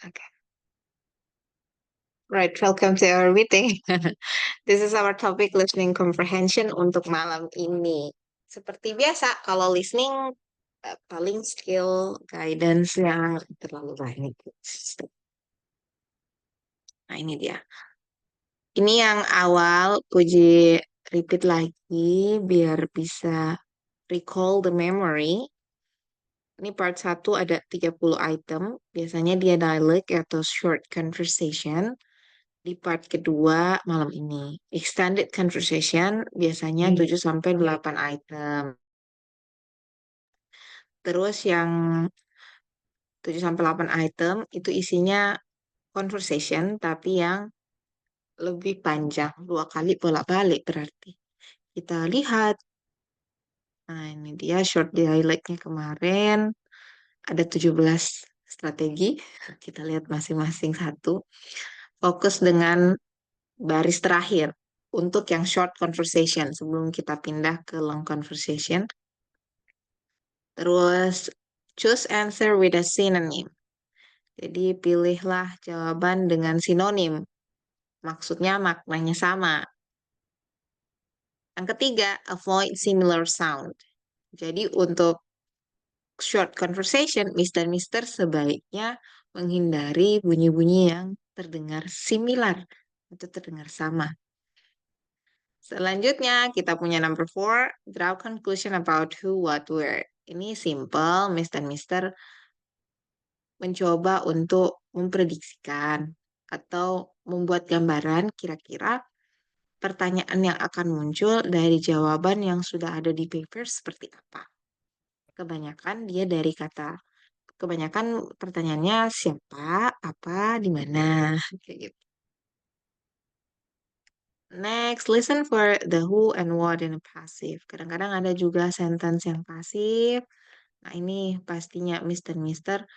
Okay. Right, welcome to our meeting. This is our topic listening comprehension untuk malam ini. Seperti biasa, kalau listening paling skill guidance yang terlalu banyak. Nah, ini dia. Ini yang awal Puji repeat lagi biar bisa recall the memory. Ini part 1 ada 30 item. Biasanya dia dialog atau short conversation. Di part kedua malam ini. Extended conversation biasanya 7 sampai 8 item. Terus yang 7 sampai 8 item itu isinya conversation tapi yang lebih panjang, 2 kali bolak-balik berarti. Kita lihat. Nah, ini dia short dialognya kemarin. Ada 17 strategi. Kita lihat masing-masing satu. Fokus dengan baris terakhir untuk yang short conversation sebelum kita pindah ke long conversation. Terus choose answer with a synonym. Jadi pilihlah jawaban dengan sinonim. Maksudnya maknanya sama. Yang ketiga, avoid similar sound. Jadi untuk short conversation, Mr. Mister sebaiknya menghindari bunyi-bunyi yang terdengar similar atau terdengar sama. Selanjutnya, kita punya number 4, draw conclusion about who, what, where. Ini simple, Mr. Mister mencoba untuk memprediksikan atau membuat gambaran kira-kira pertanyaan yang akan muncul dari jawaban yang sudah ada di paper seperti apa. Kebanyakan dia dari kata, kebanyakan pertanyaannya siapa, apa, di mana, kayak gitu. Next, listen for the who and what in a passive. Kadang-kadang ada juga sentence yang pasif. Nah, ini pastinya Mr. Mister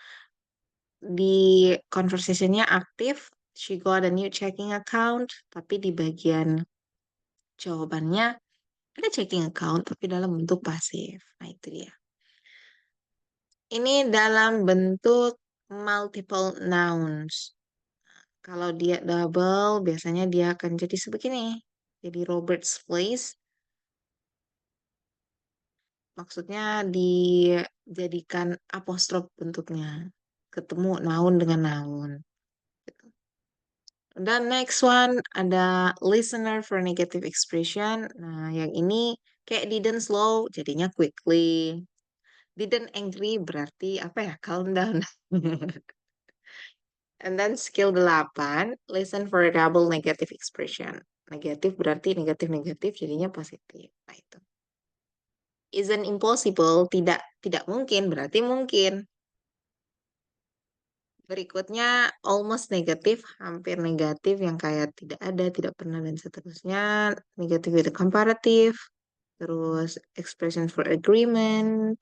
di conversation-nya aktif. She got a new checking account. Tapi di bagian jawabannya ada checking account tapi dalam bentuk pasif. Nah, itu dia. Ini dalam bentuk multiple nouns. Kalau dia double, biasanya dia akan jadi sebegini. Jadi Robert's place. Maksudnya dijadikan apostrof bentuknya. Ketemu noun dengan noun. Dan next one ada listener for negative expression. Nah, yang ini kayak didn't slow, jadinya quickly. Didn't angry berarti apa ya? Calm down. And then skill 8, listen for a double negative expression. Negatif berarti negatif-negatif jadinya positif. Nah, itu. Isn't impossible, tidak mungkin berarti mungkin. Berikutnya almost negatif, hampir negatif yang kayak tidak ada, tidak pernah dan seterusnya. Negatif itu comparative. Terus expression for agreement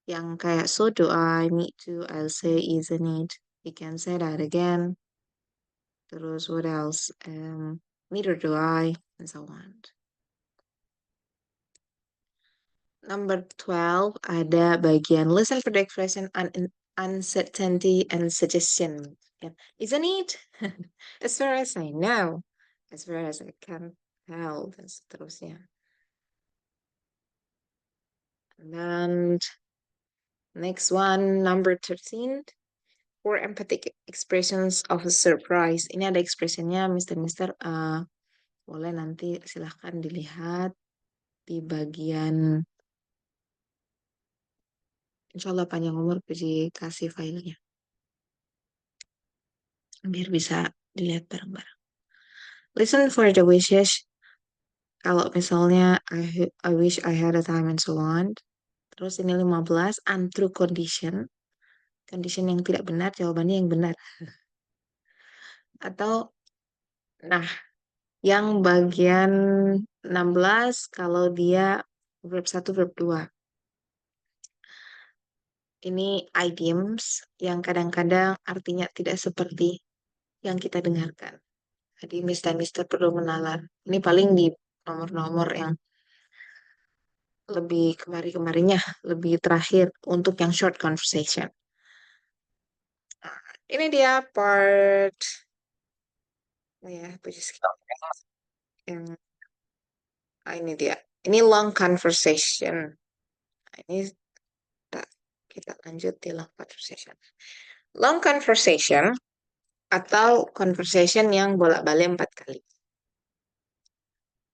yang kayak so do I, me too, I'll say isn't it. You can say that again. Terus what else? Neither do I, and so on. Number 12 ada bagian listen for the expression uncertainty and suggestion. Ya, isn't it? As far as I know, as far as I can tell, dan seterusnya. And next one, number 13, for empathic expressions of surprise. Ini ada expressionnya, Mr. Boleh nanti silahkan dilihat di bagian, insya Allah panjang umur Puji kasih filenya. Biar bisa dilihat bareng-bareng. Listen for the wishes. Kalau misalnya I wish I had a time and so on. Terus ini 15, untrue condition. Condition yang tidak benar, jawabannya yang benar. Atau, nah, yang bagian 16, kalau dia verb 1, verb 2. Ini idioms yang kadang-kadang artinya tidak seperti yang kita dengarkan. Jadi Mister perlu menalar. Ini paling di nomor-nomor yang lebih kemari-kemarinya, lebih terakhir untuk yang short conversation. Ini dia part ya, yang ini dia. Ini long conversation. Nah, ini kita lanjut di long conversation. Long conversation atau conversation yang bolak-balik 4 kali.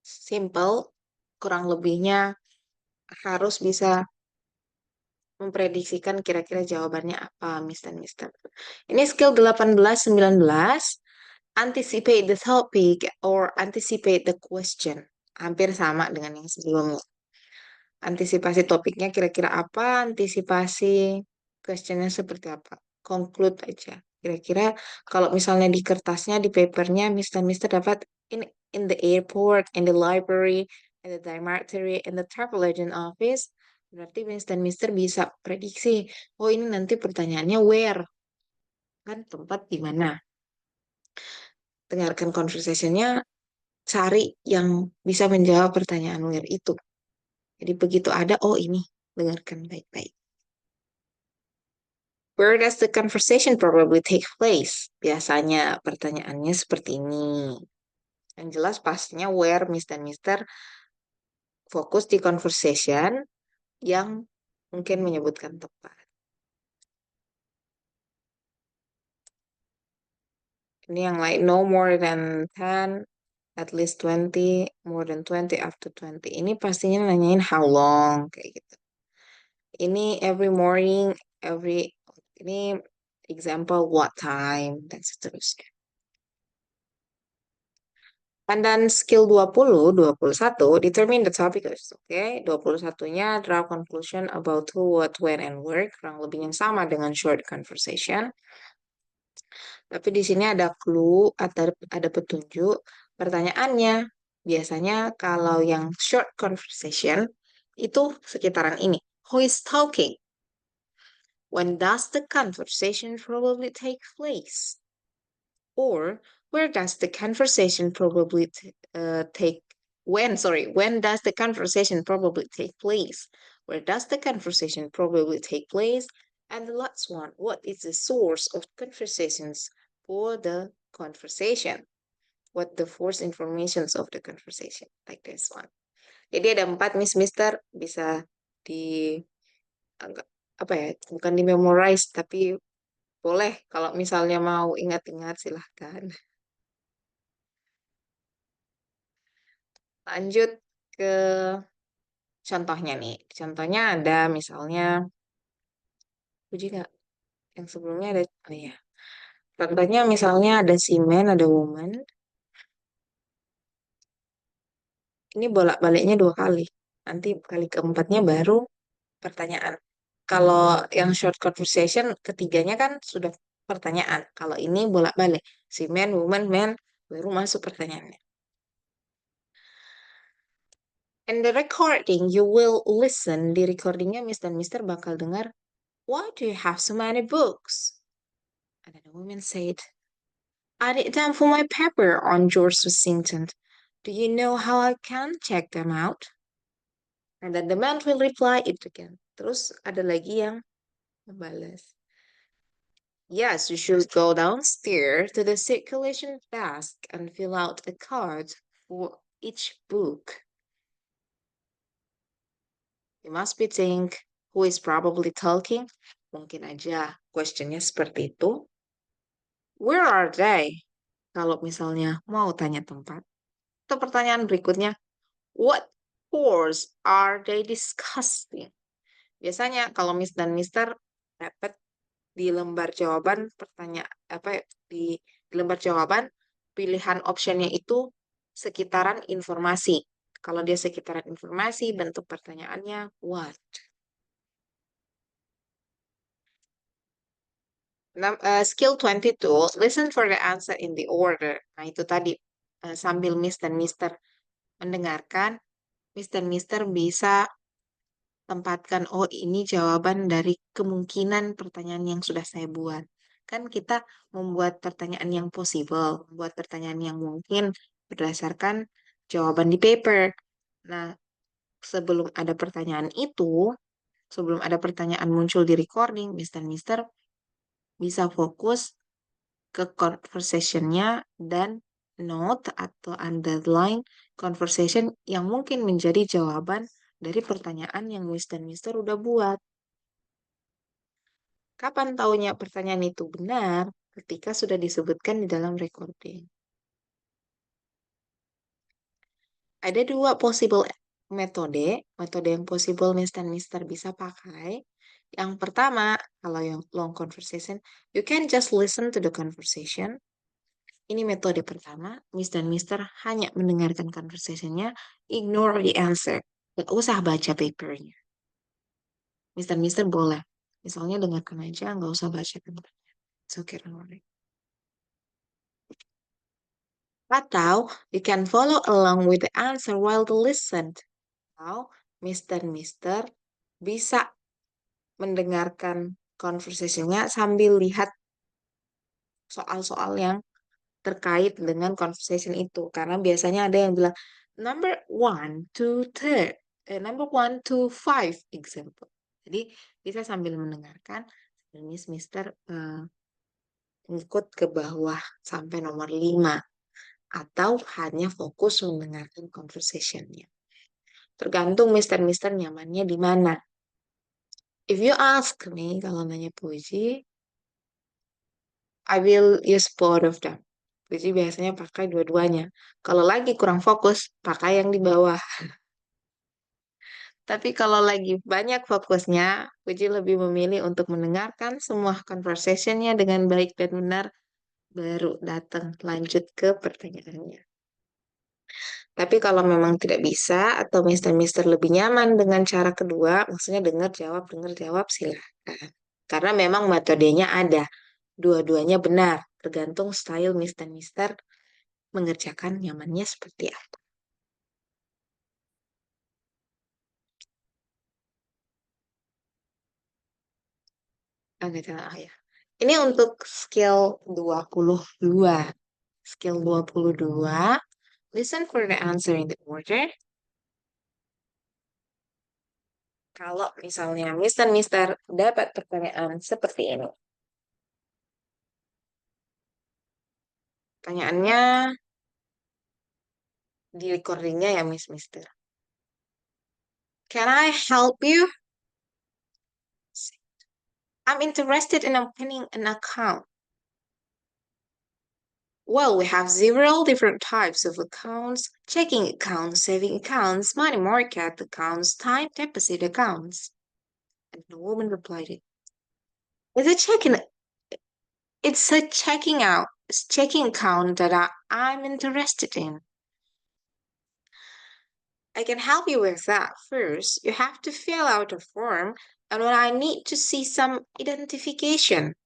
Simple, kurang lebihnya harus bisa memprediksikan kira-kira jawabannya apa, Mister Mister. Ini skill 18-19, anticipate the topic or anticipate the question. Hampir sama dengan yang sebelumnya. Antisipasi topiknya kira-kira apa, antisipasi questionnya seperti apa. Conclude aja. Kira-kira kalau misalnya di kertasnya, di papernya, Mister dapat in the airport, in the library, in the dormitory, in the travel agent office, berarti Mister bisa prediksi, oh ini nanti pertanyaannya where, kan tempat di mana. Dengarkan conversationnya, cari yang bisa menjawab pertanyaan where itu. Jadi begitu ada, oh ini, dengarkan baik-baik. Where does the conversation probably take place? Biasanya pertanyaannya seperti ini. Yang jelas pastinya where Mister fokus di conversation yang mungkin menyebutkan tempat. Ini yang like no more than 10, at least 20, more than 20, up to 20. Ini pastinya nanyain how long, kayak gitu. Ini every morning, ini example what time, dan seterusnya. Dan skill 21, determine the topic. Oke, 21-nya draw conclusion about who, what, when, and where. Kurang lebih yang sama dengan short conversation. Tapi di sini ada clue, ada petunjuk pertanyaannya. Biasanya kalau yang short conversation itu sekitaran ini. Who is talking? When does the conversation probably take place? Or where does the conversation probably take when does the conversation probably take place? Where does the conversation probably take place? And the last one, what is the source of conversations for the conversation? What the first informations of the conversation? Like this one. Jadi ada 4 Mister bisa di apa ya? Bukan di memorize tapi boleh kalau misalnya mau ingat-ingat silahkan. Lanjut ke contohnya nih. Contohnya ada misalnya, uji nggak? Yang sebelumnya ada, oh iya. Contohnya misalnya ada si man, ada woman. Ini bolak-baliknya 2 kali. Nanti kali keempatnya baru pertanyaan. Kalau yang short conversation, ketiganya kan sudah pertanyaan. Kalau ini bolak-balik. Si man, woman, man, baru masuk pertanyaannya. And the recording, you will listen. Di recordingnya Mister bakal dengar, why do you have so many books? And then the woman said, I did them for my paper on George Washington. Do you know how I can check them out? And then the man will reply it again. Terus ada lagi yang membalas. Yes, you should go downstairs to the circulation desk and fill out a card for each book. You must be think who is probably talking. Mungkin aja questionnya seperti itu. Where are they? Kalau misalnya mau tanya tempat. Atau pertanyaan berikutnya, what course are they discussing? Biasanya kalau Miss dan Mister dapat di lembar jawaban pertanyaan apa di lembar jawaban pilihan optionnya itu sekitaran informasi. Kalau dia sekitaran informasi, bentuk pertanyaannya what? Skill 22, listen for the answer in the order. Nah, itu tadi sambil Miss dan Mister mendengarkan, Miss dan Mister bisa tempatkan, oh ini jawaban dari kemungkinan pertanyaan yang sudah saya buat. Kan kita membuat pertanyaan yang possible, membuat pertanyaan yang mungkin berdasarkan jawaban di paper. Nah, sebelum ada pertanyaan itu, sebelum ada pertanyaan muncul di recording, Mister bisa fokus ke conversation-nya dan note atau underline conversation yang mungkin menjadi jawaban dari pertanyaan yang Miss dan Mister udah buat. Kapan taunya pertanyaan itu benar? Ketika sudah disebutkan di dalam recording. Ada dua possible metode yang possible Miss dan Mister bisa pakai. Yang pertama, kalau yang long conversation, you can just listen to the conversation. Ini metode pertama, Miss dan Mister hanya mendengarkan conversation-nya, ignore the answer. Gak usah baca papernya. Miss dan Mister boleh. Misalnya dengarkan aja, nggak usah baca papernya. It's okay, don't worry. Atau, you can follow along with the answer while the listen. Atau, Miss dan Mister bisa mendengarkan conversation-nya sambil lihat soal-soal yang terkait dengan conversation itu. Karena biasanya ada yang bilang, number 1 to 3, number 1 to 5, example. Jadi, bisa sambil mendengarkan, dan Mister ngikut ke bawah sampai nomor 5. Atau hanya fokus mendengarkan conversation-nya. Tergantung Mister nyamannya di mana. If you ask me, kalau nanya Puji, I will use both of them. Puji biasanya pakai dua-duanya. Kalau lagi kurang fokus, pakai yang di bawah. Tapi kalau lagi banyak fokusnya, Puji lebih memilih untuk mendengarkan semua conversation-nya dengan baik dan benar, baru datang lanjut ke pertanyaannya. Tapi kalau memang tidak bisa, atau Mister lebih nyaman dengan cara kedua, maksudnya dengar jawab, silahkan. Karena memang metodenya ada. Dua-duanya benar, tergantung style Mister mengerjakan nyamannya seperti apa. Gitu, ya. Ini untuk skill 22. Skill 22. Listen for the answer in the order. Kalau misalnya Mister dapat pertanyaan seperti ini. Pertanyaannya di recordingnya ya Mister. Can I help you? I'm interested in opening an account. Well, we have several different types of accounts: checking accounts, saving accounts, money market accounts, time deposit accounts. And the woman replied, it's a checking account that I'm interested in. I can help you with that. First, you have to fill out a form, and when I need to see some identification.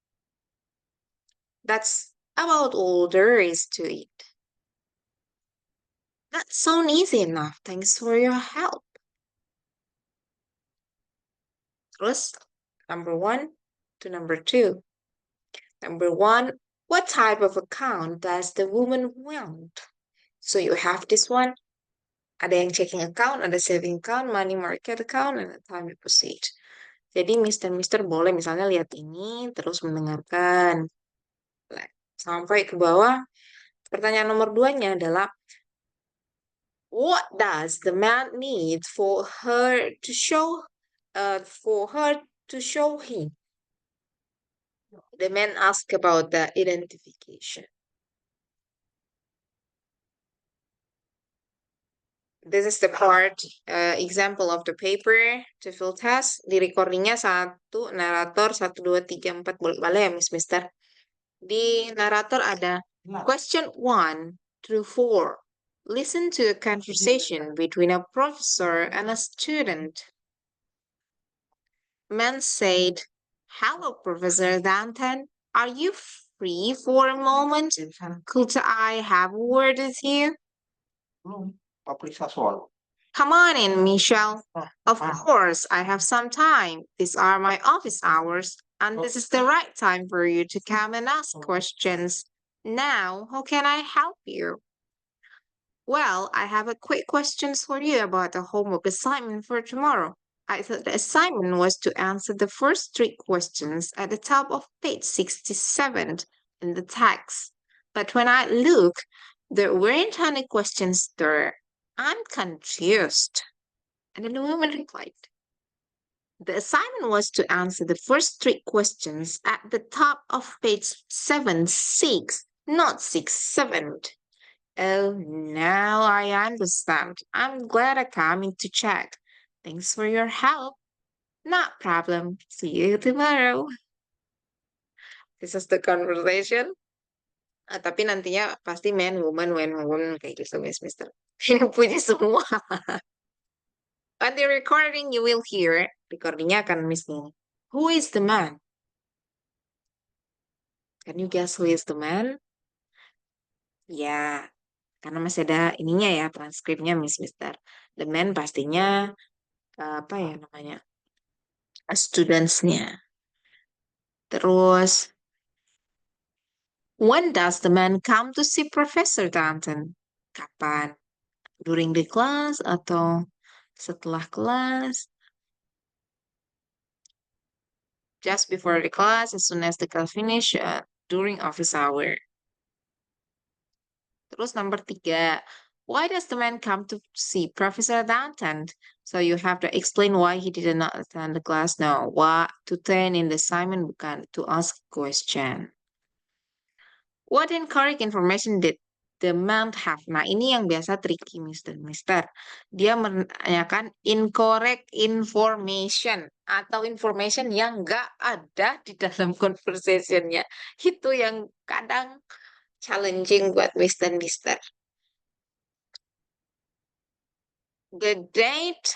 That's about all there is to it. That sounds easy enough. Thanks for your help. Terus, number 1 to number 2. Number 1, what type of account does the woman want? So you have this one. Ada yang checking account, ada saving account, money market account, and time deposit. Jadi Mister boleh misalnya lihat ini, terus mendengarkan. Sampai ke bawah. Pertanyaan nomor 2-nya adalah, what does the man need for her to show him? The man asked about the identification. This is the part example of the paper to fill test. Di recordingnya 1, narator 1, 2, 3, 4. Boleh ya Mister? Di narator ada question 1 through 4. Listen to a conversation between a professor and a student. Man said, hello, Professor Danton. Are you free for a moment? Could I have a word with you? Come on in, Michelle. Of course, I have some time. These are my office hours, and this is the right time for you to come and ask questions. Now, how can I help you? Well, I have a quick question for you about the homework assignment for tomorrow. I thought the assignment was to answer the first 3 questions at the top of page 67. in the text. But when I look, there weren't any questions there. I'm confused. And then the woman replied, the assignment was to answer the first three questions at the top of page 7-6, not 6-7. Oh, now I understand. I'm glad I came in to check. Thanks for your help. Not problem. See you tomorrow. This is the conversation. Tapi nantinya pasti man, woman, when, woman, kayak gitu, Mister. Ini punya semua. On the recording, you will hear, recordingnya akan Miss nih. Who is the man? Can you guess who is the man? Ya, karena masih ada ininya ya, transkripnya Mister. The man pastinya, apa ya namanya, studentsnya. Terus, when does the man come to see Professor Danton? Kapan? During the class atau setelah kelas? Just before the class, as soon as the class finish, during office hour. Terus nomor 3, why does the man come to see Professor Danton? So you have to explain why he did not attend the class. No, what to turn in the assignment bukan to ask question. What incorrect information did the man have? Nah, ini yang biasa tricky, Mister. Dia menanyakan incorrect information atau information yang nggak ada di dalam conversation-nya. Itu yang kadang challenging buat Mister. The date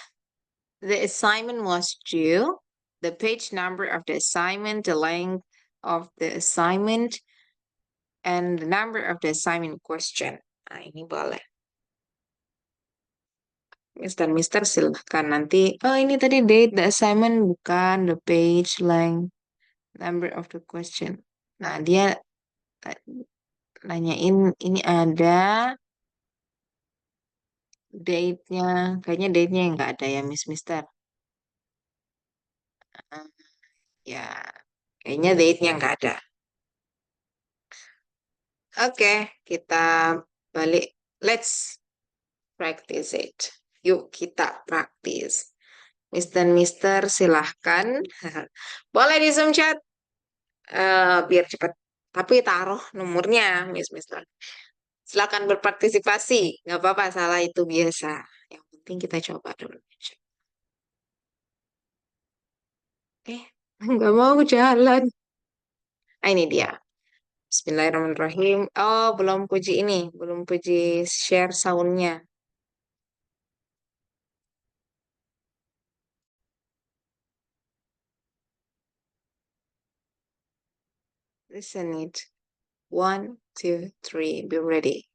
the assignment was due, the page number of the assignment, the length of the assignment, and the number of the assignment question. Nah, ini boleh. Mister, silahkan nanti. Oh, ini tadi date the assignment, bukan the page, length, number of the question. Nah, dia nanyain ini ada date-nya. Kayaknya date-nya yang nggak ada ya, Mister. Ya, kayaknya date-nya nggak ada. Oke, kita balik. Let's practice it. Yuk kita praktis. Mister, silahkan. Boleh di Zoom chat. Biar cepat. Tapi taruh nomornya, Mister. Silakan berpartisipasi. Nggak apa-apa, salah itu biasa. Yang penting kita coba dulu. Nggak mau jalan. Ah, ini dia. Bismillahirrahmanirrahim. Oh, belum puji ini. Belum puji share soundnya. Listen it. 1, 2, 3. Be ready.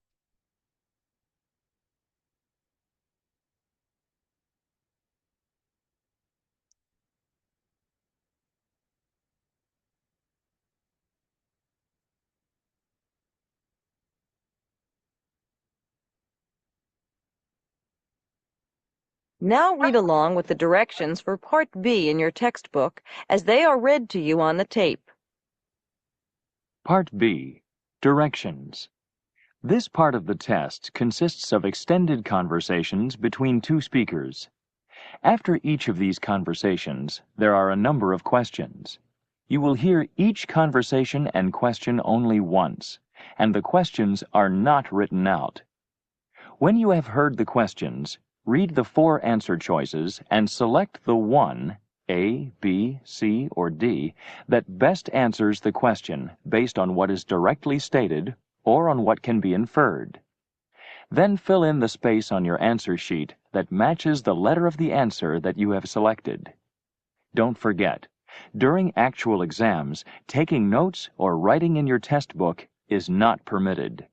Now read along with the directions for Part B in your textbook as they are read to you on the tape. Part B. Directions. This part of the test consists of extended conversations between two speakers. After each of these conversations, there are a number of questions. You will hear each conversation and question only once, and the questions are not written out. When you have heard the questions, read the 4 answer choices and select the one, A, B, C, or D, that best answers the question based on what is directly stated or on what can be inferred. Then fill in the space on your answer sheet that matches the letter of the answer that you have selected. Don't forget, during actual exams, taking notes or writing in your test book is not permitted.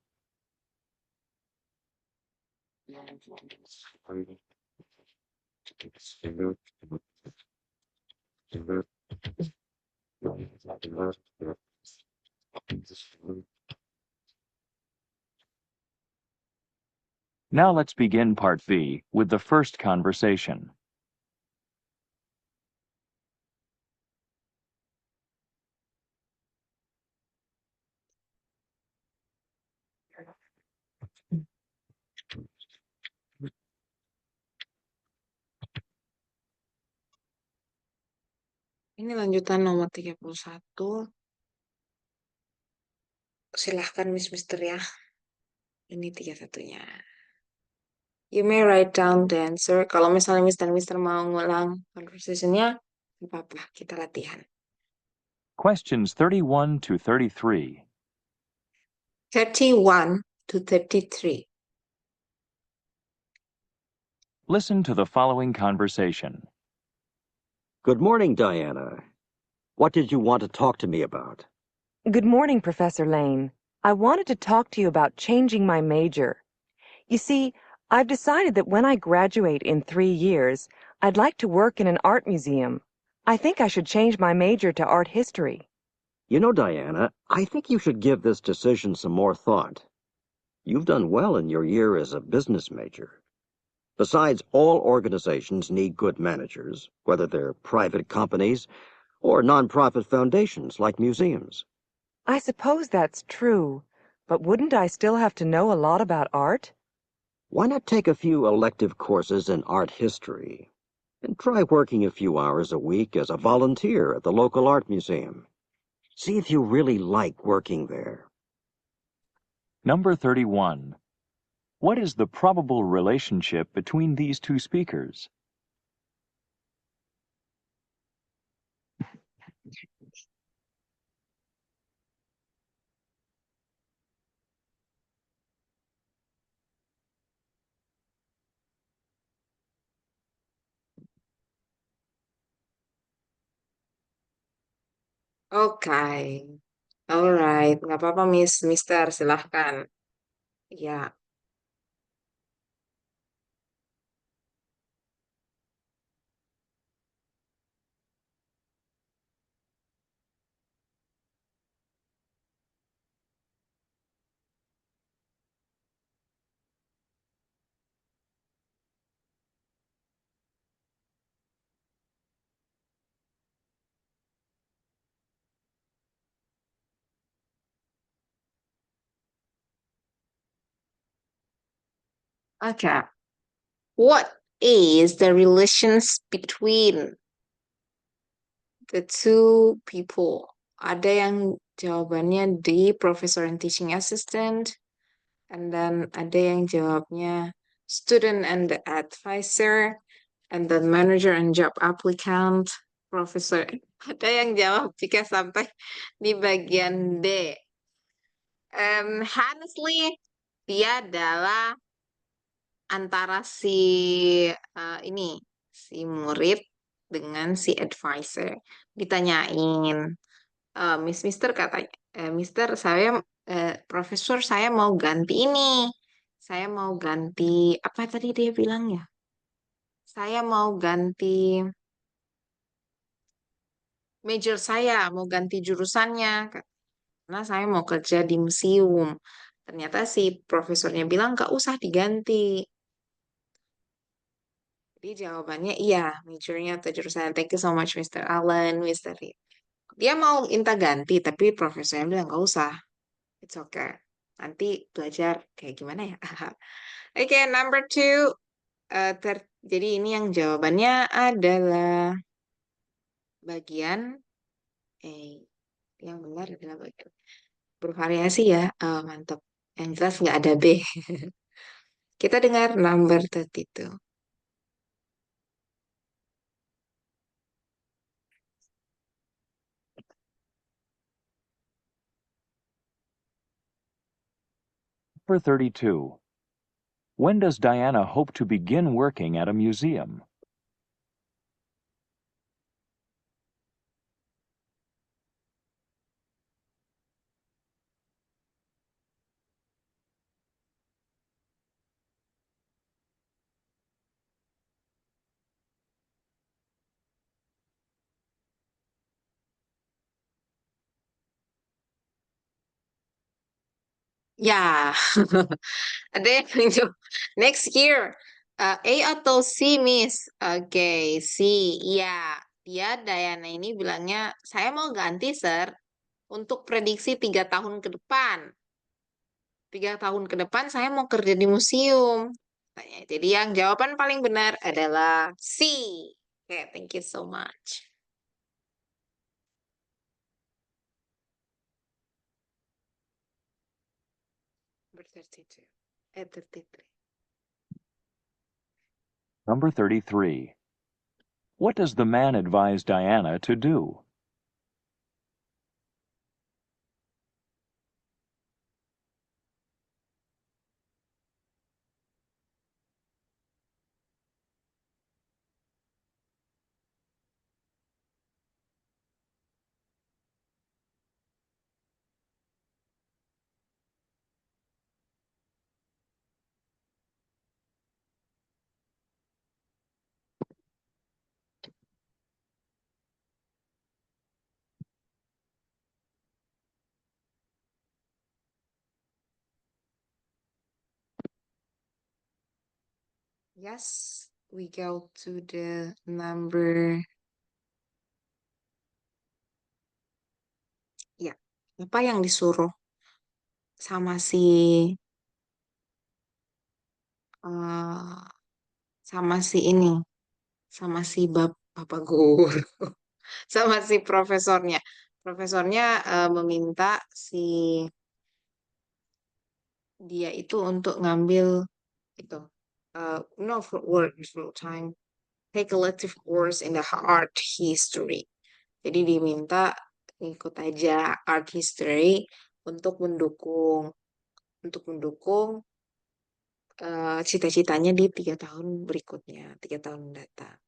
Now let's begin Part B with the first conversation. Ini lanjutan nomor 31. Silahkan Miss Mister ya. Ini 31-nya. You may write down the answer. Kalau misalnya Mister mau ngulang conversation-nya, nggak apa-apa, kita latihan. Questions 31 to 33. 31 to 33. Listen to the following conversation. Good morning, Diana. What did you want to talk to me about? Good morning, Professor Lane. I wanted to talk to you about changing my major. You see, I've decided that when I graduate in 3 years, I'd like to work in an art museum. I think I should change my major to art history. You know, Diana, I think you should give this decision some more thought. You've done well in your year as a business major. Besides, all organizations need good managers, whether they're private companies or nonprofit foundations like museums. I suppose that's true, but wouldn't I still have to know a lot about art? Why not take a few elective courses in art history and try working a few hours a week as a volunteer at the local art museum? See if you really like working there. Number 31. What is the probable relationship between these two speakers? Oke. Alright. Nggak apa-apa, Mister. Silahkan. Ya. Oke. What is the relations between the two people? Ada yang jawabannya D, professor and teaching assistant. And then ada yang jawabnya student and the advisor. And then manager and job applicant. Professor. Ada yang jawab jika sampai di bagian D. Honestly, dia adalah antara si murid dengan si advisor. Ditanyain, Mister katanya, Mister Profesor saya mau ganti ini. Saya mau ganti, apa tadi dia bilang ya? Saya mau ganti major saya, mau ganti jurusannya. Karena saya mau kerja di museum. Ternyata si profesornya bilang gak usah diganti. Jadi jawabannya iya, majornya atau jurusan. Thank you so much, Mr. Allen, Mr. Lee. Dia mau minta ganti, tapi profesornya bilang gak usah. It's okay. Nanti belajar kayak gimana ya? Oke, number two. Jadi ini yang jawabannya adalah bagian yang benar adalah bagian bervariasi ya. Mantap. Yang jelas nggak ada B. Kita dengar number 32. Number 32. When does Diana hope to begin working at a museum? Ya, ada yang menjawab next year. A atau C, Miss? Oke, C. Iya, dia Diana ini bilangnya, saya mau ganti, Sir, untuk prediksi 3 tahun ke depan. 3 tahun ke depan saya mau kerja di museum. Jadi yang jawaban paling benar adalah C. Oke, thank you so much. Number 32. 33. Number 33. What does the man advise Diana to do? Yes, we go to the number. Ya, apa yang disuruh sama eh, sama si ini, sama si bapak guru, sama si profesornya. Profesornya meminta si dia itu untuk ngambil itu no for work full time take elective course in the art history. Jadi diminta ikut aja art history untuk mendukung cita-citanya di 3 tahun berikutnya, 3 tahun mendatang.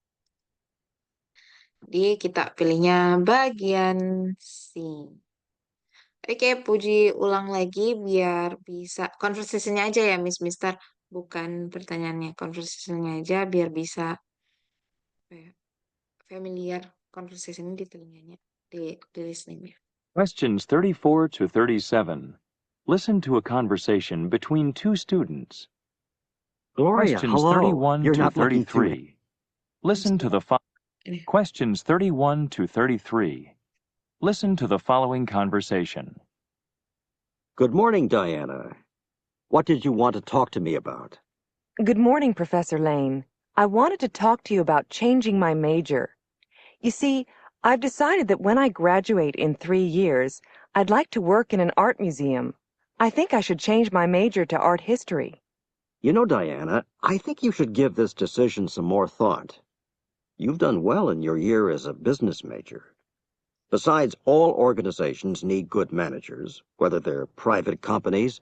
Jadi kita pilihnya bagian C. Oke, Puji ulang lagi biar bisa conversation-nya aja ya, Miss Mister, bukan pertanyaannya, conversation-nya aja biar bisa apa ya, familiar conversation di telinganya, di listening-nya. Questions 34 to 37. Listen to a conversation between two students. Gloria, Questions hello. 31 You're to not looking too... 33. Listen to the Ini. questions 31 to 33. Listen to the following conversation. Good morning, Diana. What did you want to talk to me about? Good morning, Professor Lane. I wanted to talk to you about changing my major. You see, I've decided that when I graduate in 3 years, I'd like to work in an art museum. I think I should change my major to art history. You know, Diana, I think you should give this decision some more thought. You've done well in your year as a business major. Besides, all organizations need good managers, whether they're private companies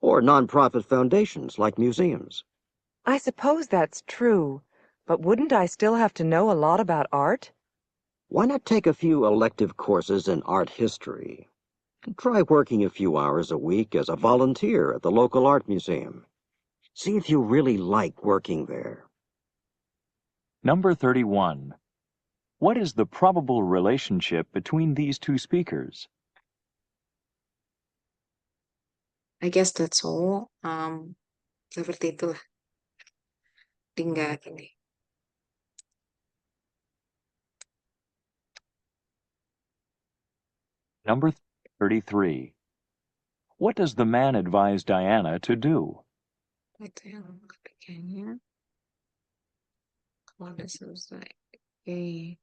or nonprofit foundations like museums. I suppose that's true, but wouldn't I still have to know a lot about art? Why not take a few elective courses in art history? Try working a few hours a week as a volunteer at the local art museum. See if you really like working there. Number 31. What is the probable relationship between these two speakers? I guess that's all. Seperti itulah. Tinggal ini. Number 33. What does the man advise Diana to do? Itu yang ketiganya. Kalau udah selesai. Oke.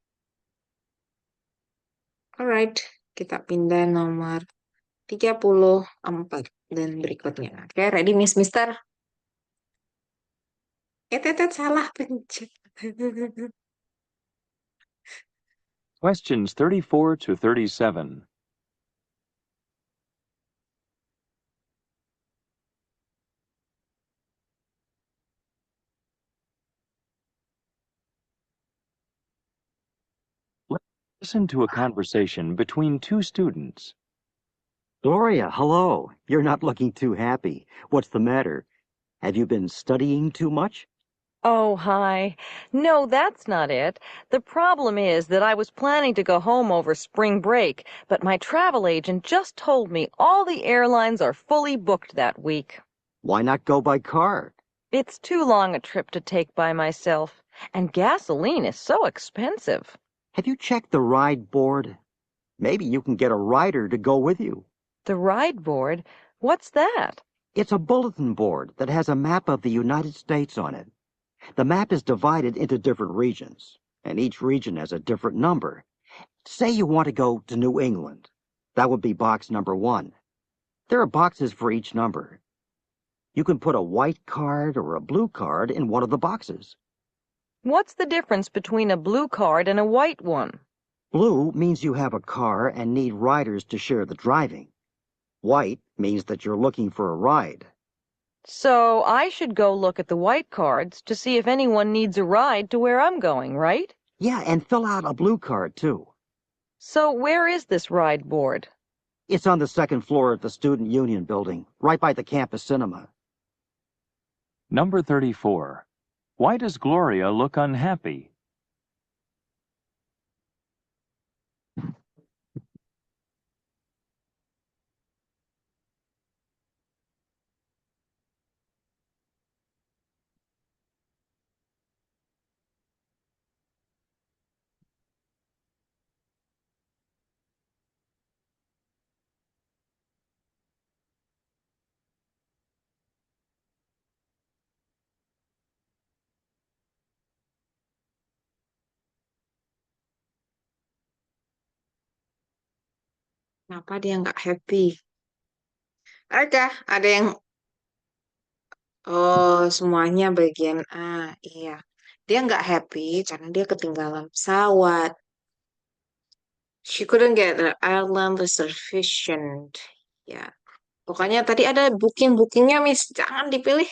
Alright, kita pindah nomor 34 dan berikutnya. Oke, ready Miss Mister? Salah pencet. Questions 34 to 37. Listen to a conversation between two students. Gloria, hello. You're not looking too happy. What's the matter? Have you been studying too much? Oh, hi. No, that's not it. The problem is that I was planning to go home over spring break, but my travel agent just told me all the airlines are fully booked that week. Why not go by car? It's too long a trip to take by myself, and gasoline is so expensive. Have you checked the ride board? Maybe you can get a rider to go with you. The ride board? What's that? It's a bulletin board that has a map of the United States on it. The map is divided into different regions, and each region has a different number. Say you want to go to New England. That would be box number 1. There are boxes for each number. You can put a white card or a blue card in one of the boxes. What's the difference between a blue card and a white one? Blue means you have a car and need riders to share the driving. White means that you're looking for a ride. So I should go look at the white cards to see if anyone needs a ride to where I'm going, right? Yeah, and fill out a blue card, too. So where is this ride board? It's on the second floor at the Student Union building, right by the campus cinema. Number 34. Why does Gloria look unhappy? Kenapa dia nggak happy? Ada yang, oh semuanya bagian A, iya. Dia nggak happy karena dia ketinggalan pesawat. She couldn't get the airline reservation. Ya, pokoknya tadi ada booking-bookingnya, Miss. Jangan dipilih.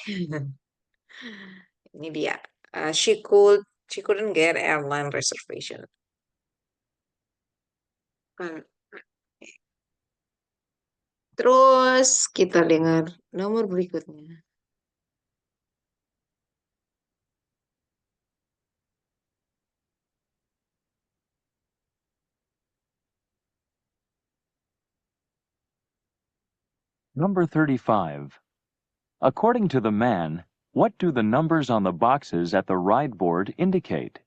Ini dia. She couldn't get airline reservation. Kan. Terus kita dengar nomor berikutnya. Number 35. According to the man, what do the numbers on the boxes at the ride board indicate?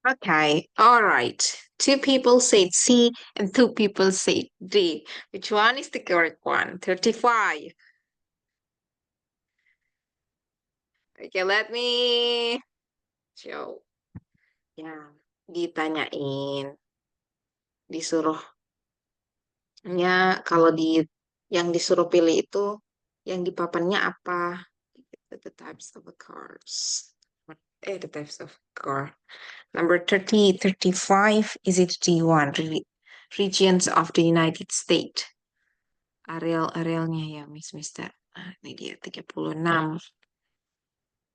Okay, all right. Two people said C and two people said D. Which one is the correct one? 35. Okay, let me show. Ya, ditanyain, disuruh. Kalau yang disuruh pilih itu, yang di papannya apa? The types of the cars. The types of car. Number 30, 35, is it D1? Regions of the United States. Arealnya ya, Mister. Ini dia 36.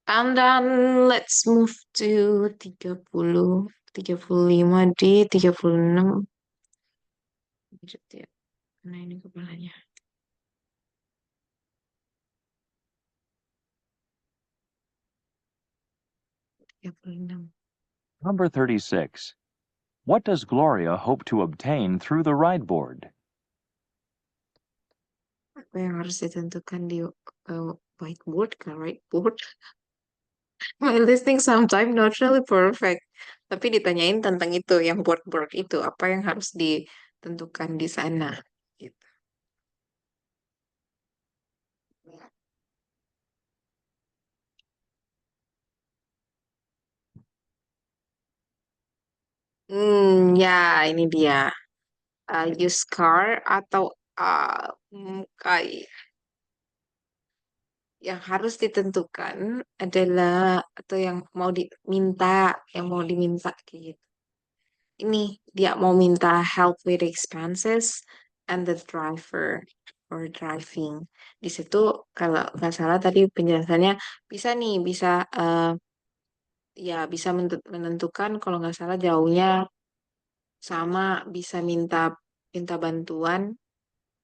And then let's move to 30, 35D, 36. Nah, ini kepalanya. 36. Number 36. What does Gloria hope to obtain through the ride board? Apa yang harus ditentukan di whiteboard, kan whiteboard? My listening sometimes not really perfect. Tapi ditanyain tentang itu, yang board itu, apa yang harus ditentukan di sana. Gitu. Ya ini dia. Use car atau kayak yang harus ditentukan adalah atau yang mau diminta kayak gitu. Ini dia mau minta help with expenses and the driver or driving. Di situ kalau nggak salah tadi penjelasannya bisa ya bisa menentukan kalau nggak salah jauhnya, sama bisa minta bantuan,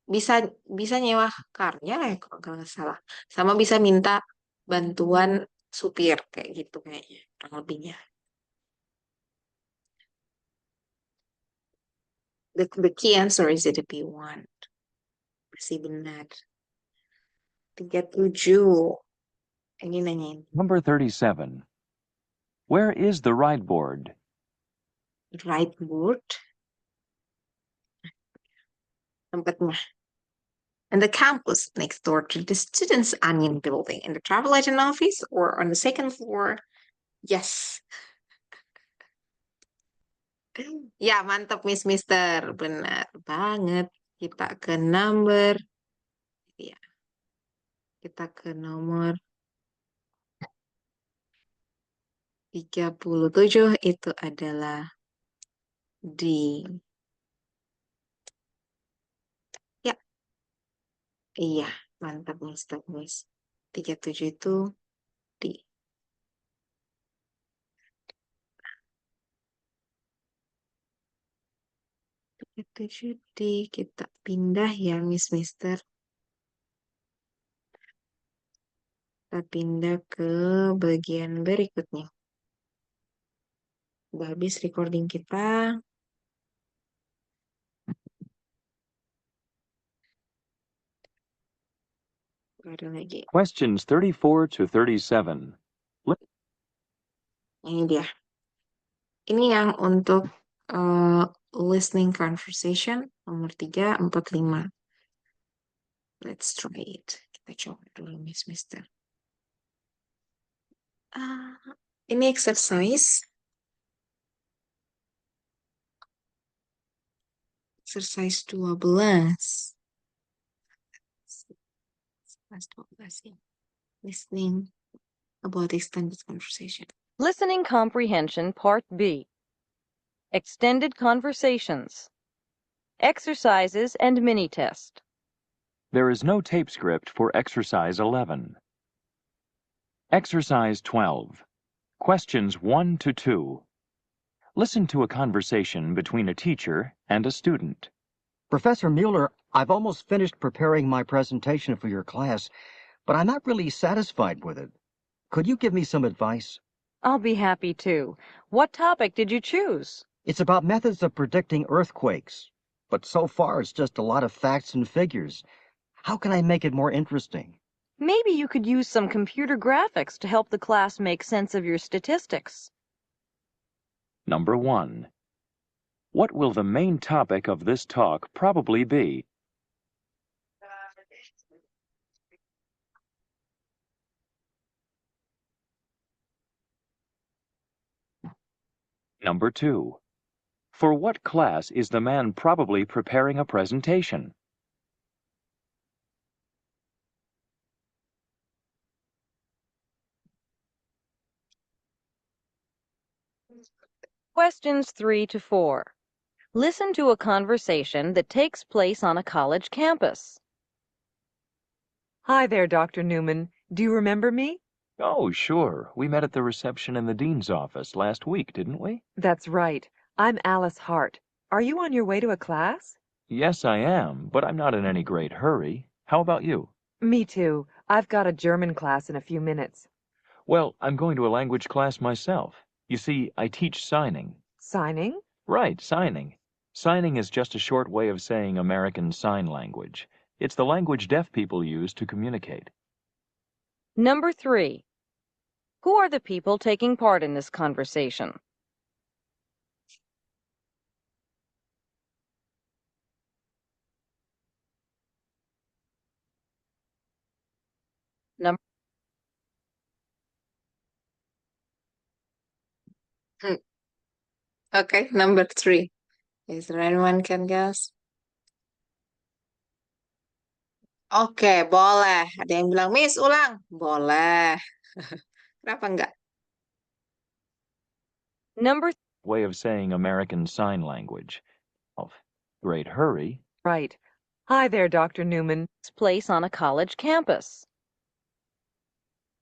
bisa bisa nyewa karnya ya kalau nggak salah, sama bisa minta bantuan supir kayak gitu kayaknya kurang lebihnya. The key answer is it B1. Masih benar. 37. Ini nanyain. Number 37. Where is the ride board? Right board. Tempatnya. And the campus next door to the students' onion building. In the travel agent office or on the second floor? Yes. Ya, mantap Miss Mister. Benar banget. Kita ke number. Ya, kita ke nomor 37. Itu adalah D. Ya, iya. Mantap Mister Miss. 37 itu D. 37 D. Kita pindah ya Miss Mister. Kita pindah ke bagian berikutnya. Udah habis recording kita. Ada lagi. Questions 34 to 37. Ini dia. Ini yang untuk listening conversation nomor 3, 4, 5. Let's try it. Kita coba dulu Miss Mister. Ini exercise. Exercise 12. Exercise 12 ya. Listening about extended conversation. Listening Comprehension Part B. Extended Conversations. Exercises and Mini-Test. There is no tape script for Exercise 11. Exercise 12. Questions 1 to 2. Listen to a conversation between a teacher and a student. Professor Mueller, I've almost finished preparing my presentation for your class, but I'm not really satisfied with it. Could you give me some advice? I'll be happy to. What topic did you choose? It's about methods of predicting earthquakes, but so far it's just a lot of facts and figures. How can I make it more interesting? Maybe you could use some computer graphics to help the class make sense of your statistics. Number 1. What will the main topic of this talk probably be? Number 2. For what class is the man probably preparing a presentation? Questions 3 to 4. Listen to a conversation that takes place on a college campus. Hi there, Dr. Newman. Do you remember me? Oh, sure. We met at the reception in the dean's office last week, didn't we? That's right. I'm Alice Hart. Are you on your way to a class? Yes, I am, but I'm not in any great hurry. How about you? Me too. I've got a German class in a few minutes. Well, I'm going to a language class myself. You see, I teach signing. Signing? Right, signing. Signing is just a short way of saying American Sign Language. It's the language deaf people use to communicate. Number 3. Who are the people taking part in this conversation? Number Okay, number 3. Is there anyone can guess? Oke, boleh. Ada yang bilang, Miss, ulang. Boleh. Kenapa enggak? Number Way of saying American Sign Language. Of great hurry. Right. Hi there, Dr. Newman. place on a college campus.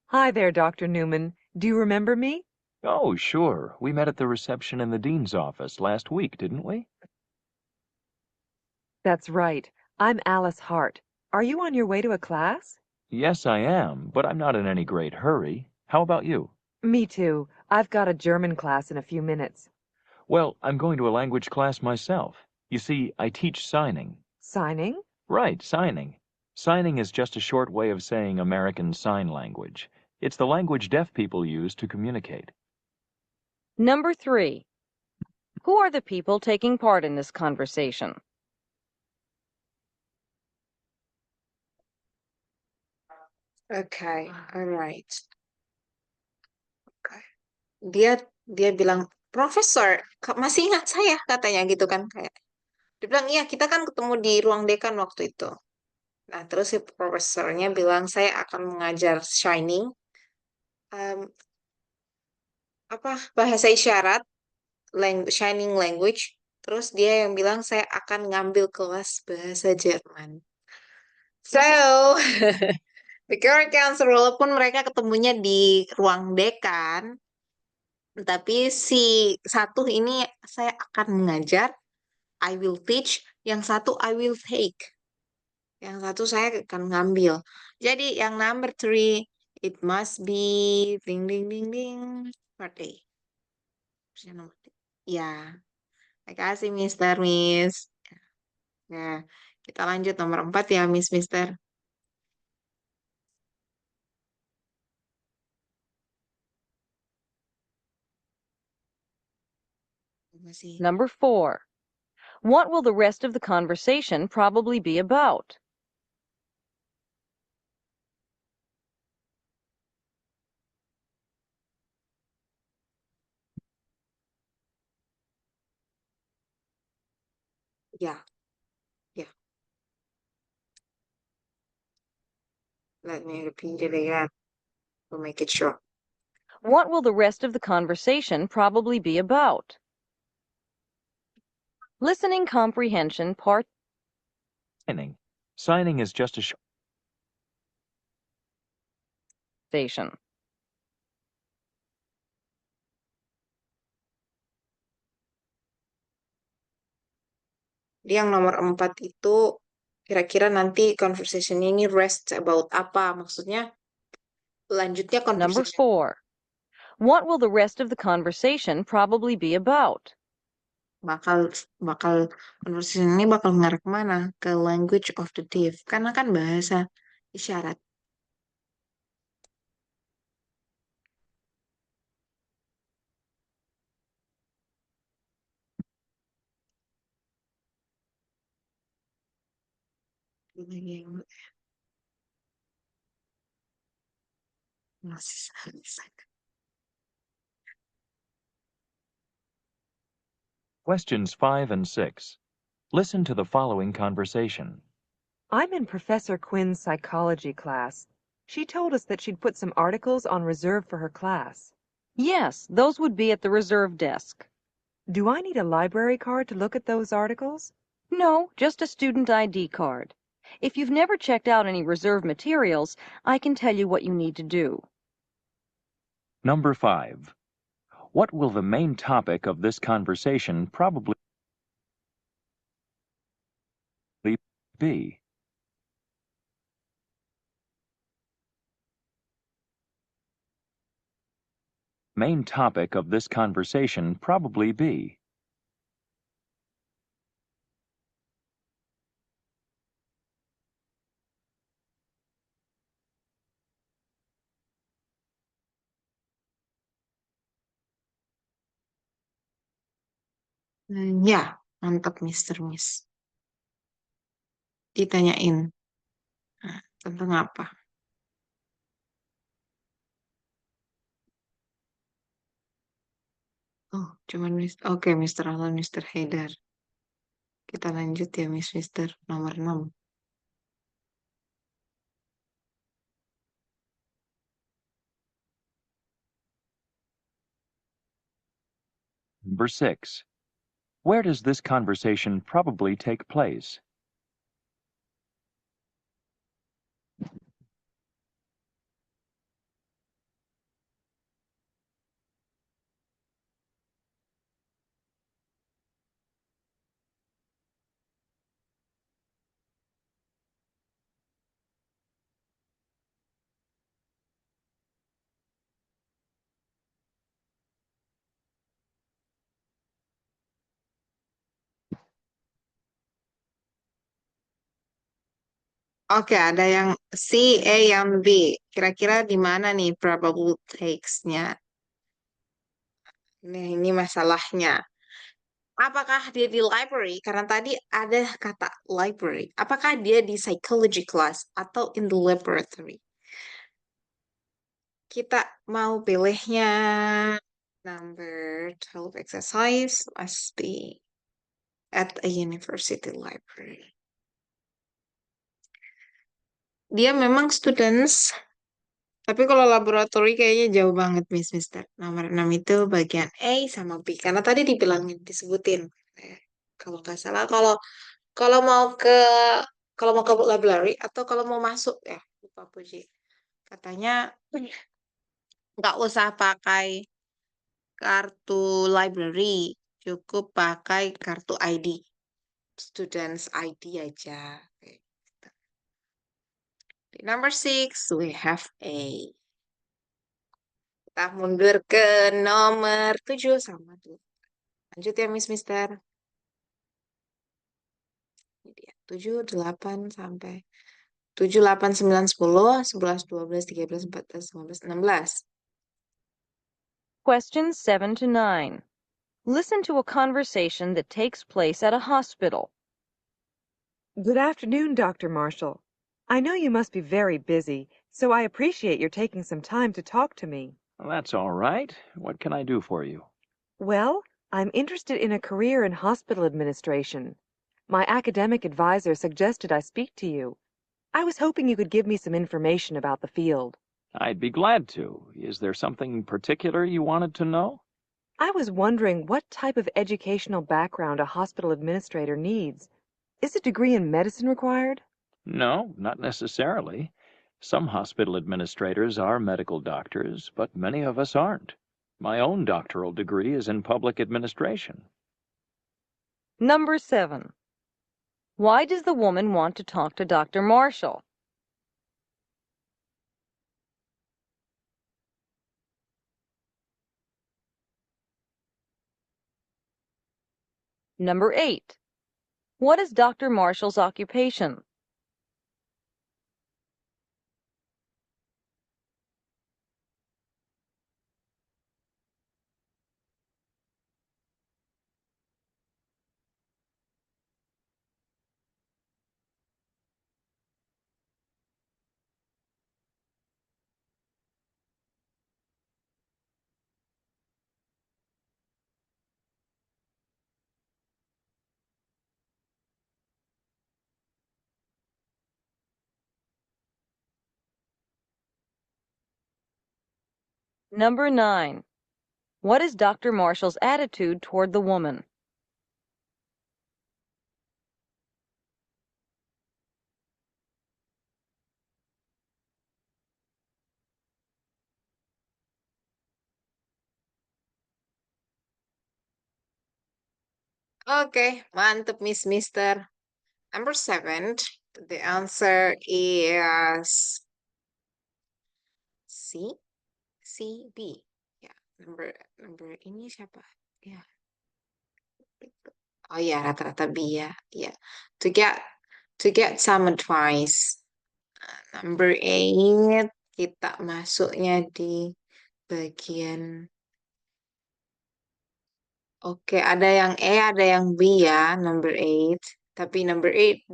Hi there, Dr. Newman. Do you remember me? Oh, sure. We met at the reception in the dean's office last week, didn't we? That's right. I'm Alice Hart. Are you on your way to a class? Yes, I am, but I'm not in any great hurry. How about you? Me too. I've got a German class in a few minutes. Well, I'm going to a language class myself. You see, I teach signing. Signing? Right, signing. Signing is just a short way of saying American Sign Language. It's the language deaf people use to communicate. Number 3. Who are the people taking part in this conversation? Okay, alright. Okay. Dia bilang, Profesor, masih ingat saya katanya gitu kan kayak. Dia bilang, iya kita kan ketemu di ruang dekan waktu itu. Nah, terus si profesornya bilang, saya akan mengajar em, bahasa isyarat, shining language. Terus dia yang bilang, saya akan ngambil kelas bahasa Jerman. So, the correct answer, walaupun mereka ketemunya di ruang dekan, tapi si satu ini saya akan mengajar, I will teach, yang satu I will take. Yang satu saya akan ngambil. Jadi yang number three, it must be ding ding ding ding birthday. Option nomor tiga. Ya, terima kasih Mister Miss. Nah, kita lanjut nomor 4 ya Miss Mister. Masih. Number 4. What will the rest of the conversation probably be about? Ya, ya. Let me repeat it again to make it sure. What will the rest of the conversation probably be about? Listening Comprehension Part Signing. Signing is just a short Station. Jadi yang nomor 4 itu kira-kira nanti conversation ini rest about apa? Maksudnya lanjutnya Number conversation 4. What will the rest of the conversation probably be about? bakal bakal conversation ini bakal mengarah kemana? Ke language of the deaf. Karena kan bahasa isyarat. Lagi yang masih selesai. Questions 5 and 6. Listen to the following conversation. I'm in Professor Quinn's psychology class. She told us that she'd put some articles on reserve for her class. Yes, those would be at the reserve desk. Do I need a library card to look at those articles? No, just a student ID card. If you've never checked out any reserve materials, I can tell you what you need to do. Number 5. What will the main topic of this conversation probably be? Main topic of this conversation probably be. Ya, mantap Mister Miss. Ditanyain. Nah, tentang apa? Oh, cuman Oke, Mister Alan, Mister Haidar. Kita lanjut ya, Mister nomor 6. Number 6. Where does this conversation probably take place? Oke, ada yang C, A, yang B. Kira-kira di mana nih probable takes-nya? Nah, ini masalahnya. Apakah dia di library? Karena tadi ada kata library. Apakah dia di psychology class atau in the laboratory? Kita mau pilihnya number 12 exercise must be at a university library. Dia memang students, tapi kalau laboratory kayaknya jauh banget, Mister. Nomor 6 itu bagian A sama B. Karena tadi dibilangin, disebutin. Kalau nggak salah, kalau mau ke kalau mau ke library atau kalau mau masuk ya, lupa Puji. Katanya nggak usah pakai kartu library, cukup pakai kartu ID, students ID aja. Kayak gitu. Di number 6 we have A. Kita mundur ke nomor 7 sama tuh. Lanjut ya Mister. Ini dia. 7, 8 sampai 7, 8, 9, 10, 11, 12, 13, 14, 15, 16. Questions 7 to 9. Listen to a conversation that takes place at a hospital. Good afternoon, Dr. Marshall. I know you must be very busy, so I appreciate your taking some time to talk to me. Well, that's all right. What can I do for you? Well, I'm interested in a career in hospital administration. My academic advisor suggested I speak to you. I was hoping you could give me some information about the field. I'd be glad to. Is there something particular you wanted to know? I was wondering what type of educational background a hospital administrator needs. Is a degree in medicine required? No, not necessarily. Some hospital administrators are medical doctors, but many of us aren't. My own doctoral degree is in public administration. Number 7. Why does the woman want to talk to Dr. Marshall? Number 8. What is Dr. Marshall's occupation? Number 9. What is Dr. Marshall's attitude toward the woman? Oke, mantep Mister. Number 7, the answer is C, C, B. Ya, number ini siapa? Ya. Oh ya, rata-rata B ya. Ya. To get some advice. Number 8, kita masuknya di bagian. Oke, ada yang E, ada yang B ya, number 8. Tapi number 8,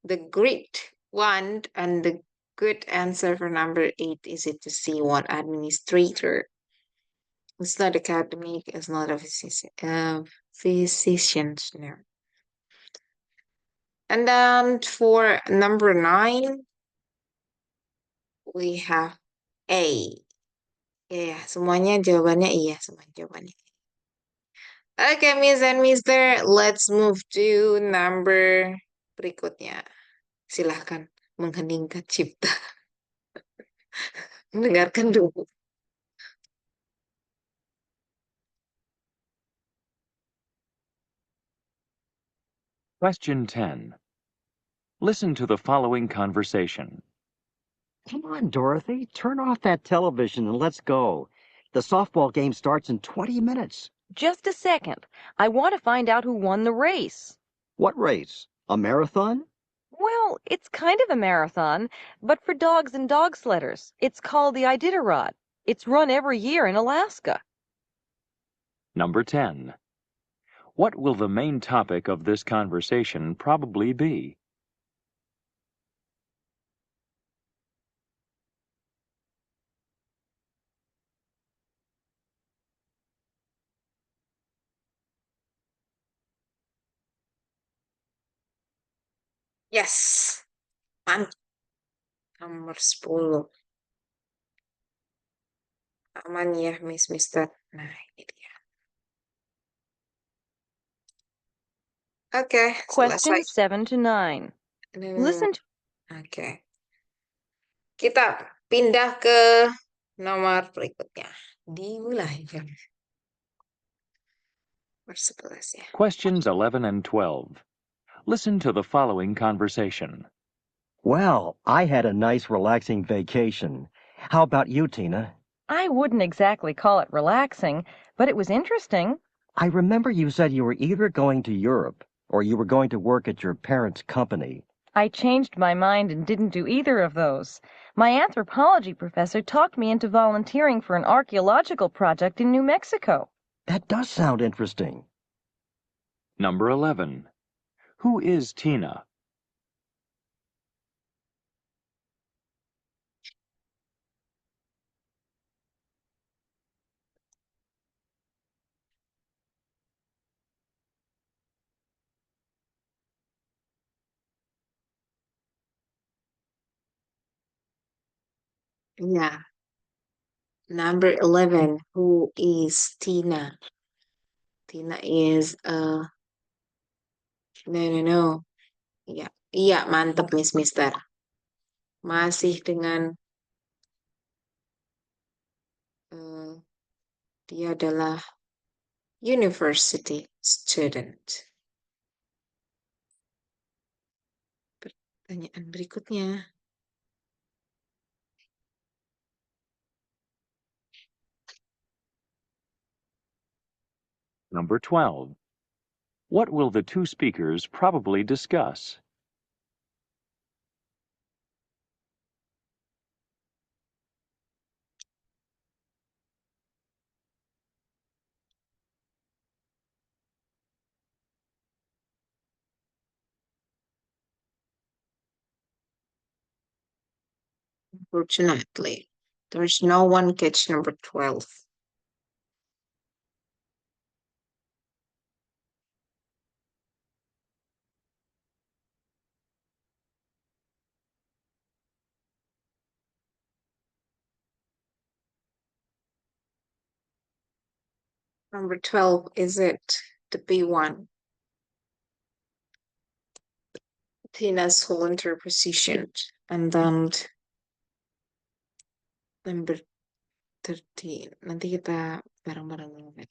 the great one and the good answer for number 8 is it to C1 administrator. It's not academic, it's not a physician. No. And then for number 9, we have A. Ya, semuanya jawabannya iya, semuanya jawabannya. Oke, Miss and Mister, let's move to number berikutnya. Silahkan mengheningkan cipta. Mendengarkan dulu. Question 10. Listen to the following conversation. Come on, Dorothy. Turn off that television and let's go. The softball game starts in 20 minutes. Just a second. I want to find out who won the race. What race? A marathon? Well, it's kind of a marathon, but for dogs and dog sledders. It's called the Iditarod. It's run every year in Alaska. Number 10. What will the main topic of this conversation probably be? Yes. Mantap. Nomor 10. Aman ya, Miss Mister. Nah, ini dia. Oke, selesai. Questions 7 to 9. Listen to Oke. Kita pindah ke nomor berikutnya. Dimulai. Nomor 11 ya. Questions 11 and 12. Listen to the following conversation. Well, I had a nice relaxing vacation. How about you, Tina? I wouldn't exactly call it relaxing, but it was interesting. I remember you said you were either going to Europe or you were going to work at your parents' company. I changed my mind and didn't do either of those. My anthropology professor talked me into volunteering for an archaeological project in New Mexico. That does sound interesting. Number 11. Who is Tina? Ya. Number 11. Who is Tina? Tina is no. Iya, iya, mantep Miss Mister. Masih dengan eh, dia adalah university student. Pertanyaan berikutnya. Number 12. What will the two speakers probably discuss? Unfortunately, there's no one catch number 12. Number 12, is it the B1? Tina's volunteer position. And then number 13. Nanti kita bareng-bareng lagi.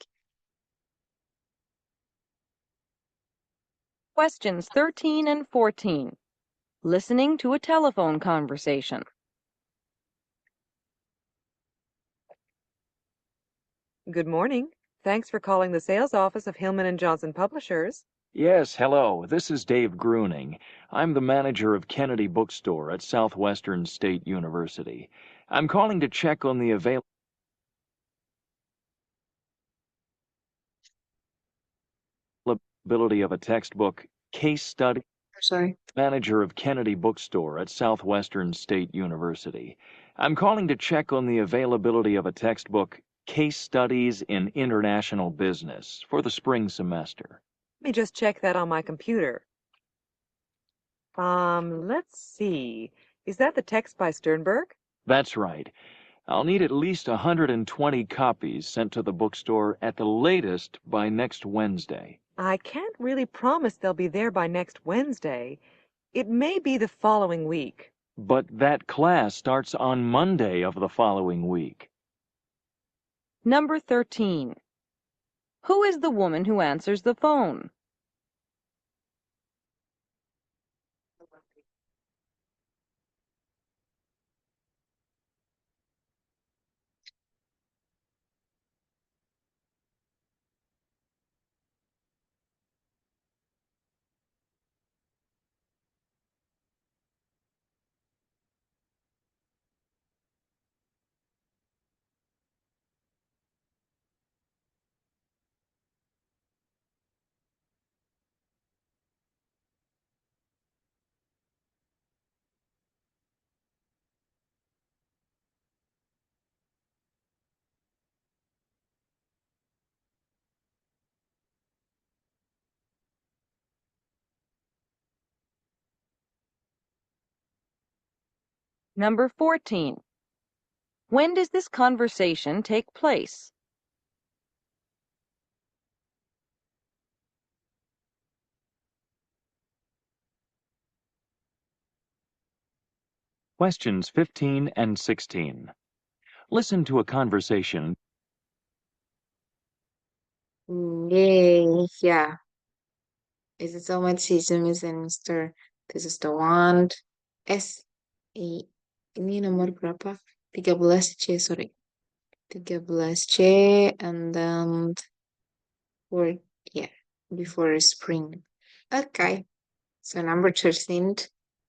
Questions 13 and 14. Listening to a telephone conversation. Good morning. Thanks for calling the sales office of Hillman and Johnson Publishers. Yes, hello. This is Dave Gruning. I'm the manager of Kennedy Bookstore at Southwestern State University. I'm calling to check on the availability of a textbook case study. Sorry. Manager of Kennedy Bookstore at Southwestern State University. I'm calling to check on the availability of a textbook Case Studies in International Business for the spring semester. Let me just check that on my computer. Let's see. Is that the text by Sternberg? That's right. I'll need at least 120 copies sent to the bookstore at the latest by next Wednesday. I can't really promise they'll be there by next Wednesday. It may be the following week. But that class starts on Monday of the following week. Number 13. Who is the woman who answers the phone? Number 14. When does this conversation take place? Questions 15 and 16. Listen to a conversation. Yay, yeah. Is it so much season, Miss and Mister? This is the one. Ini nomor berapa? 13C, sorry. 13C, and then for, yeah, before spring. Okay. So number 13,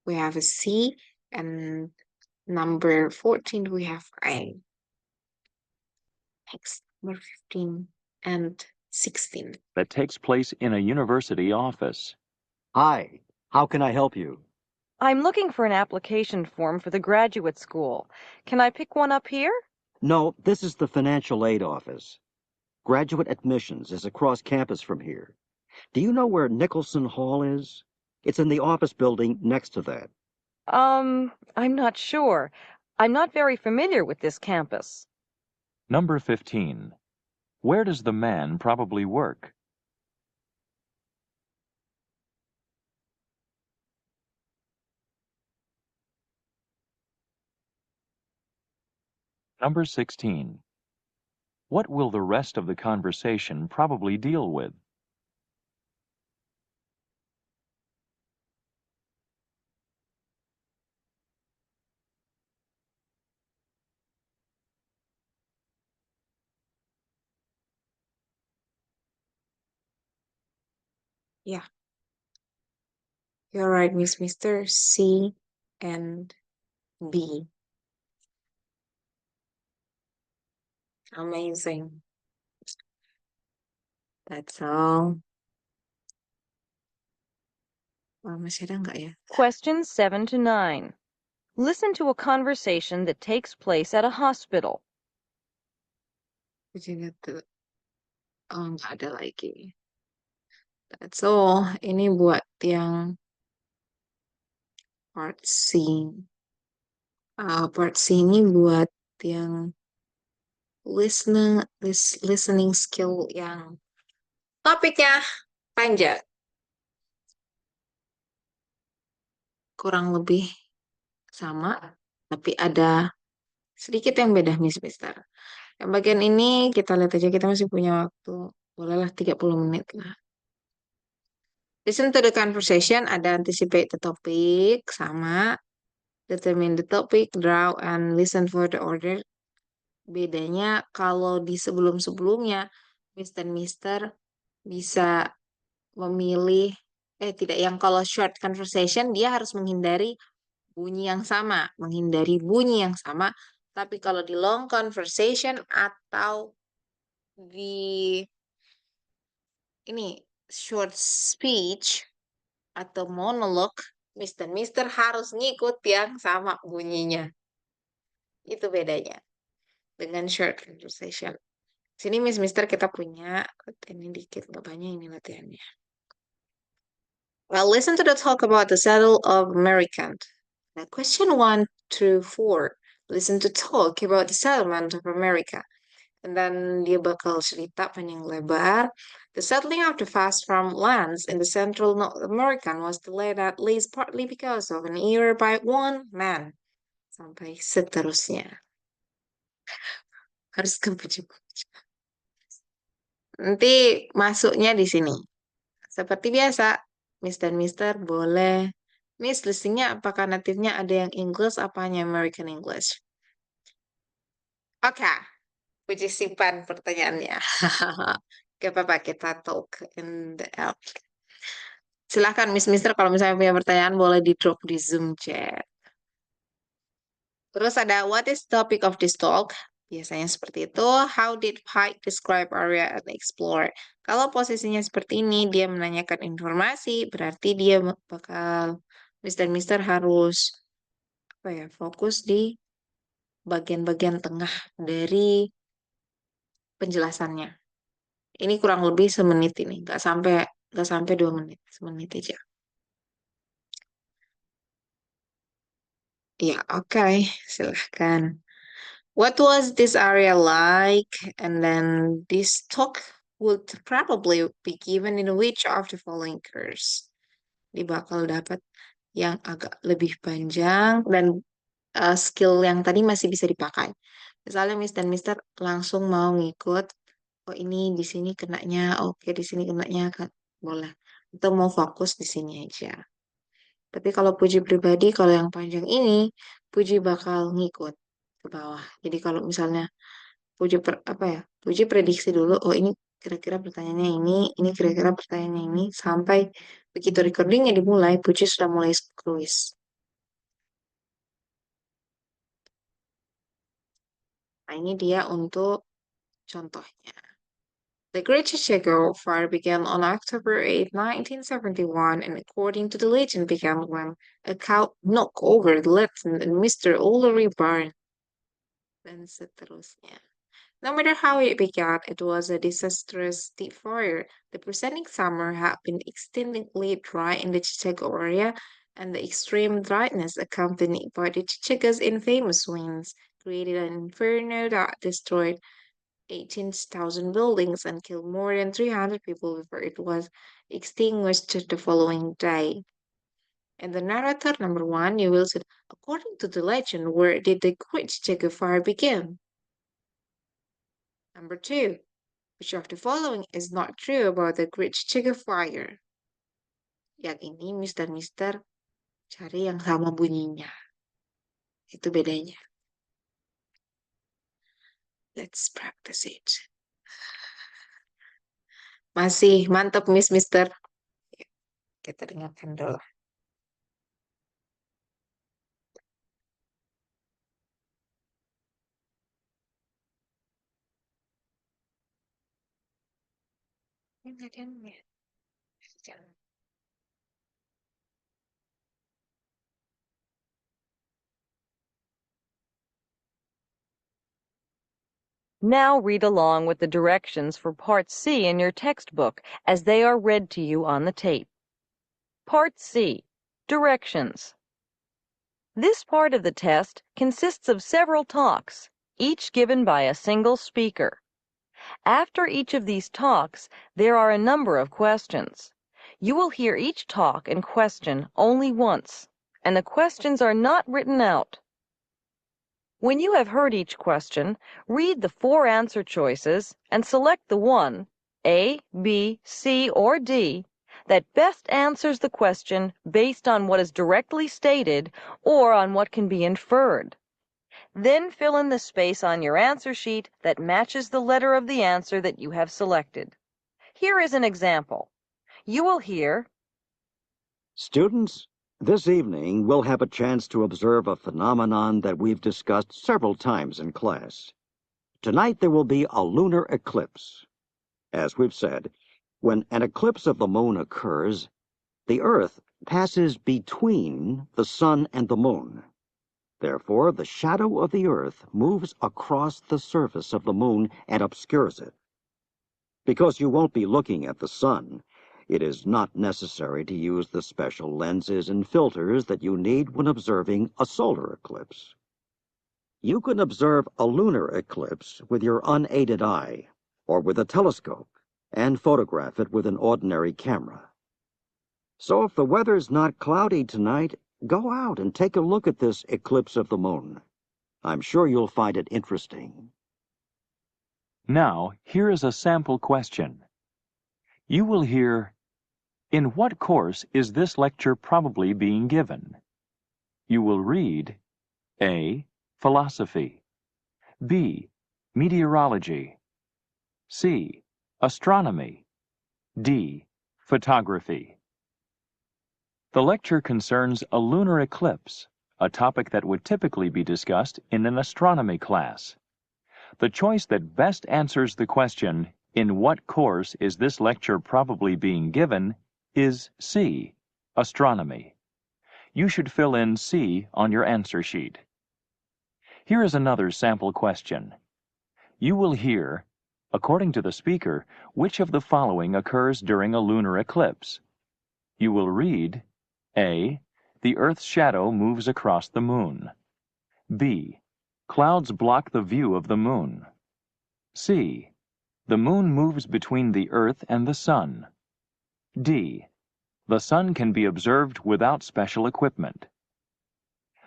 we have a C, and number 14, we have A. Next, number 15 and 16. That takes place in a university office. Hi, how can I help you? I'm looking for an application form for the graduate school. Can I pick one up here? No, this is the financial aid office. Graduate admissions is across campus from here. Do you know where Nicholson Hall is? It's in the office building next to that. I'm not sure. I'm not very familiar with this campus. Number 15. Where does the man probably work? Number 16. What will the rest of the conversation probably deal with? Yeah, you're right, Miss Mister. C and B. Amazing. That's all. Masih ada nggak ya? Questions 7 to 9. Listen to a conversation that takes place at a hospital. Kucingnya tuh. Oh, nggak ada lagi. That's all. Ini buat yang part C. Part C ini buat yang listening skill yang topiknya panjang. Kurang lebih sama, tapi ada sedikit yang beda, Miss Mister. Yang bagian ini kita lihat aja, kita masih punya waktu. Bolehlah 30 menit lah. Listen to the conversation, ada anticipate the topic, sama. Determine the topic, draw, and listen for the order. Bedanya kalau di sebelum-sebelumnya, Mister bisa memilih, tidak, yang kalau short conversation, dia harus menghindari bunyi yang sama, Tapi kalau di long conversation atau di ini short speech atau monolog, Mister harus ngikut yang sama bunyinya. Itu bedanya dengan short conversation. Sini Mister kita punya ini dikit, nggak banyak ini latihannya. Well, listen to the talk about the settle of American. Now, question 1 through 4. Listen to talk about the settlement of America. And then dia bakal cerita panjang lebar. The settling of the vast farmlands in the central North America was delayed at least partly because of an error by one man. Sampai seterusnya. Harus kebaca. Nanti masuknya di sini. Seperti biasa, Miss dan Mister boleh. Miss, listeningnya apakah natifnya ada yang English, apa hanya American English? Oke, Puji simpan pertanyaannya. Gak apa-apa, kita talk in the app. Silahkan Miss Mister kalau misalnya punya pertanyaan boleh di drop di Zoom chat. Terus ada what is topic of this talk? Biasanya seperti itu. How did Pike describe area and explore? Kalau posisinya seperti ini, dia menanyakan informasi, berarti dia bakal Miss dan Mister harus fokus di bagian-bagian tengah dari penjelasannya. Ini kurang lebih semenit ini, nggak sampai 2 menit, semenit aja. Ya, oke. Silahkan. What was this area like? And then this talk would probably be given in which of the following course? Dia bakal dapat yang agak lebih panjang dan skill yang tadi masih bisa dipakai. Misalnya Miss dan Mister langsung mau ngikut, oh ini di sini kenanya, oke di sini kenanya, boleh. Atau mau fokus di sini aja. Tapi kalau Puji pribadi, kalau yang panjang ini, Puji bakal ngikut ke bawah. Jadi kalau misalnya apa ya? Puji prediksi dulu, oh ini kira-kira pertanyaannya ini kira-kira pertanyaannya ini, sampai begitu recordingnya dimulai, Puji sudah mulai kuis. Nah, ini dia untuk contohnya. The Great Chicago Fire began on October 8, 1971, and according to the legend began when a cow knocked over the Lieutenant and Mr. Ullery Barn. Dan seterusnya. No matter how it began, it was a disastrous deep fire. The preceding summer had been extendingly dry in the Chicago area, and the extreme dryness accompanied by the Chicago's infamous winds created an inferno that destroyed 18,000 buildings and killed more than 300 people before it was extinguished the following day. And the narrator number one, you will say, according to the legend, where did the Great Chicago fire begin? Number two, which of the following is not true about the Great Chicago fire? Yang ini Mister cari yang sama bunyinya. Itu bedanya. Let's practice it. Masih mantap Mister. Kita dengarkan dulu. Now read along with the directions for Part C in your textbook as they are read to you on the tape. Part C. Directions. This part of the test consists of several talks, each given by a single speaker. After each of these talks, there are a number of questions. You will hear each talk and question only once, and the questions are not written out. When you have heard each question, read the 4 answer choices and select the one, A, B, C, or D, that best answers the question based on what is directly stated or on what can be inferred. Then fill in the space on your answer sheet that matches the letter of the answer that you have selected. Here is an example. You will hear, Students, this evening we'll have a chance to observe a phenomenon that we've discussed several times in class. Tonight there will be a lunar eclipse. As we've said, when an eclipse of the moon occurs, the Earth passes between the sun and the moon. Therefore, the shadow of the Earth moves across the surface of the moon and obscures it. Because you won't be looking at the sun, it is not necessary to use the special lenses and filters that you need when observing a solar eclipse. You can observe a lunar eclipse with your unaided eye, or with a telescope, and photograph it with an ordinary camera. So if the weather's not cloudy tonight, go out and take a look at this eclipse of the moon. I'm sure you'll find it interesting. Now, here is a sample question. You will hear, in what course is this lecture probably being given? You will read, A. Philosophy, B. Meteorology, C. Astronomy, D. Photography. The lecture concerns a lunar eclipse, a topic that would typically be discussed in an astronomy class. The choice that best answers the question, in what course is this lecture probably being given, is C. Astronomy. You should fill in C on your answer sheet. Here is another sample question. You will hear, according to the speaker, which of the following occurs during a lunar eclipse? You will read, A. The Earth's shadow moves across the moon. B. Clouds block the view of the moon. C. The moon moves between the Earth and the sun. D. The sun can be observed without special equipment.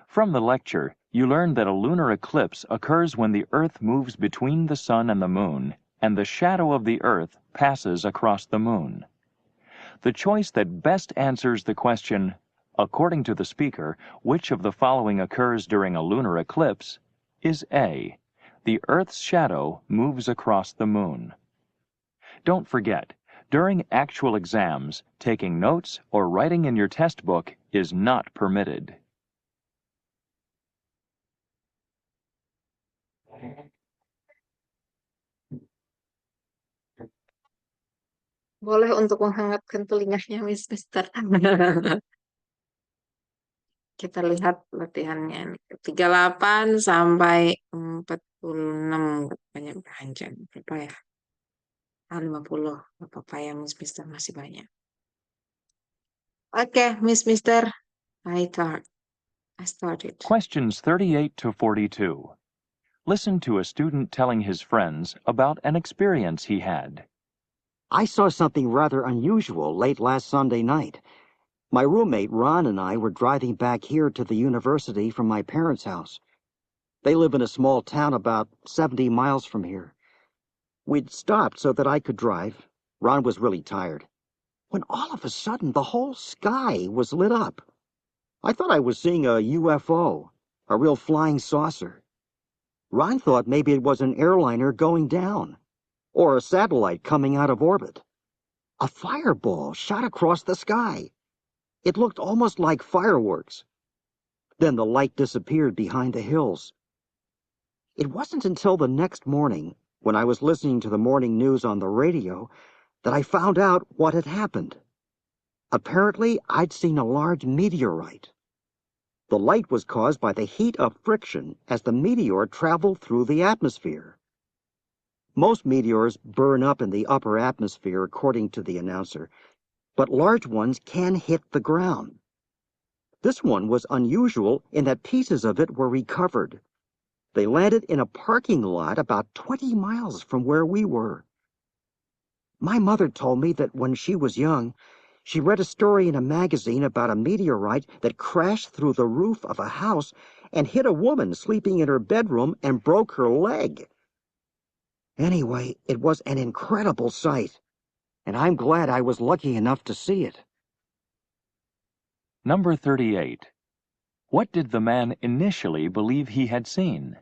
From the lecture, you learned that a lunar eclipse occurs when the Earth moves between the sun and the moon, and the shadow of the Earth passes across the moon. The choice that best answers the question, according to the speaker, which of the following occurs during a lunar eclipse, is A. The Earth's shadow moves across the moon. Don't forget, during actual exams, taking notes or writing in your test book is not permitted. Boleh untuk menghangatkan telinganya, Mister. Kita lihat latihannya nih. 38 sampai 46 banyak panjang. Berapa ya? 50. Gak apa-apa ya, Mister. Masih banyak. Oke, Mister. I started. Questions 38 to 42. Listen to a student telling his friends about an experience he had. I saw something rather unusual late last Sunday night. My roommate Ron and I were driving back here to the university from my parents' house. They live in a small town about 70 miles from here. We'd stopped so that I could drive. Ron was really tired. When all of a sudden the whole sky was lit up. I thought I was seeing a UFO, a real flying saucer. Ron thought maybe it was an airliner going down, or a satellite coming out of orbit. A fireball shot across the sky. It looked almost like fireworks. Then the light disappeared behind the hills. It wasn't until the next morning, when I was listening to the morning news on the radio, that I found out what had happened. Apparently, I'd seen a large meteorite. The light was caused by the heat of friction as the meteor traveled through the atmosphere. Most meteors burn up in the upper atmosphere, according to the announcer, but large ones can hit the ground. This one was unusual in that pieces of it were recovered. They landed in a parking lot about 20 miles from where we were. My mother told me that when she was young, she read a story in a magazine about a meteorite that crashed through the roof of a house and hit a woman sleeping in her bedroom and broke her leg. Anyway, it was an incredible sight, and I'm glad I was lucky enough to see it. Number 38. What did the man initially believe he had seen?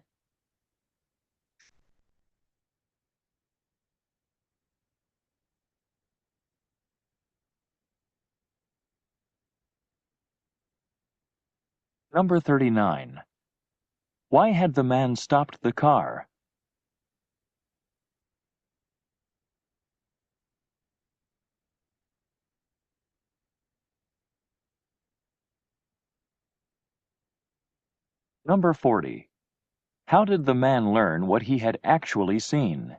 Number 39. Why had the man stopped the car? Number 40. How did the man learn what he had actually seen?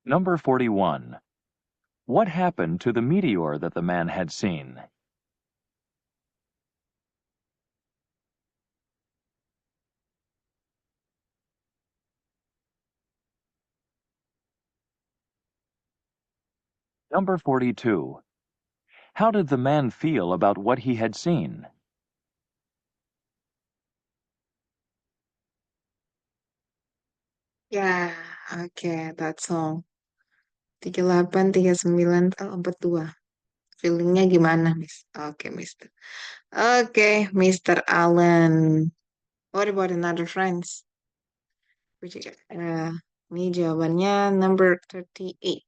Number 41. What happened to the meteor that the man had seen? Number 42. How did the man feel about what he had seen? Ya, oke, that's all. 38, 39, 42. Feelingnya gimana, Miss? Oke, Mister. Oke, Mister Allen. What about another friends? Ini jawabannya number 38.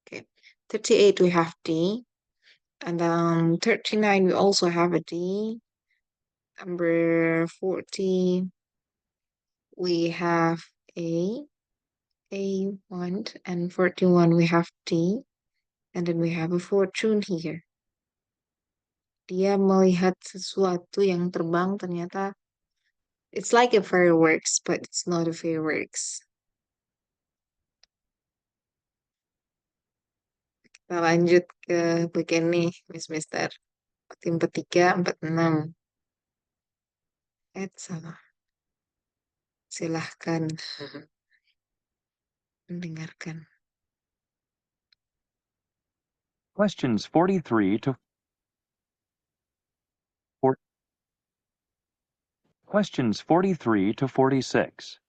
Okay, 38 we have D. And then 39 we also have a D. Number 40 we have A1, and 41 we have D. And then we have a fortune here. Dia melihat sesuatu yang terbang, ternyata It's like a fireworks, but it's not a fireworks. Kita lanjut ke bagian nih, Mister. 43, 46. Salah. Silahkan mendengarkan. Questions 43 to Questions 43 to 46.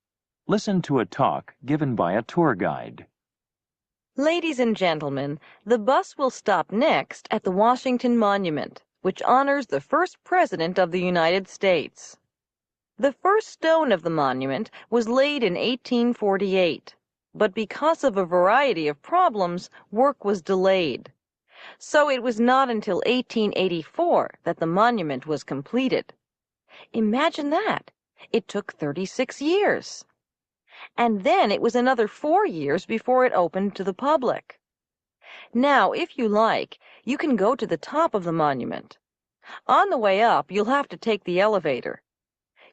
Listen to a talk given by a tour guide. Ladies and gentlemen, the bus will stop next at the Washington Monument, which honors the first President of the United States. The first stone of the monument was laid in 1848, but because of a variety of problems, work was delayed. So it was not until 1884 that the monument was completed. Imagine that! It took 36 years. And then it was another 4 years before it opened to the public. Now, if you like, you can go to the top of the monument. On the way up, you'll have to take the elevator.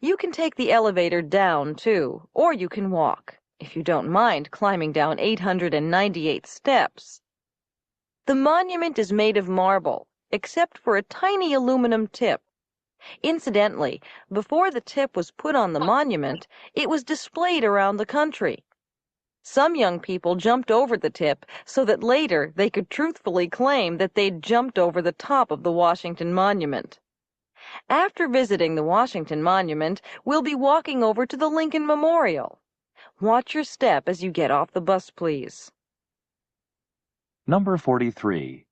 You can take the elevator down, too, or you can walk, if you don't mind climbing down 898 steps. The monument is made of marble, except for a tiny aluminum tip. Incidentally, before the tip was put on the monument, it was displayed around the country. Some young people jumped over the tip so that later they could truthfully claim that they'd jumped over the top of the Washington Monument. After visiting the Washington Monument, we'll be walking over to the Lincoln Memorial. Watch your step as you get off the bus, please. Number 43.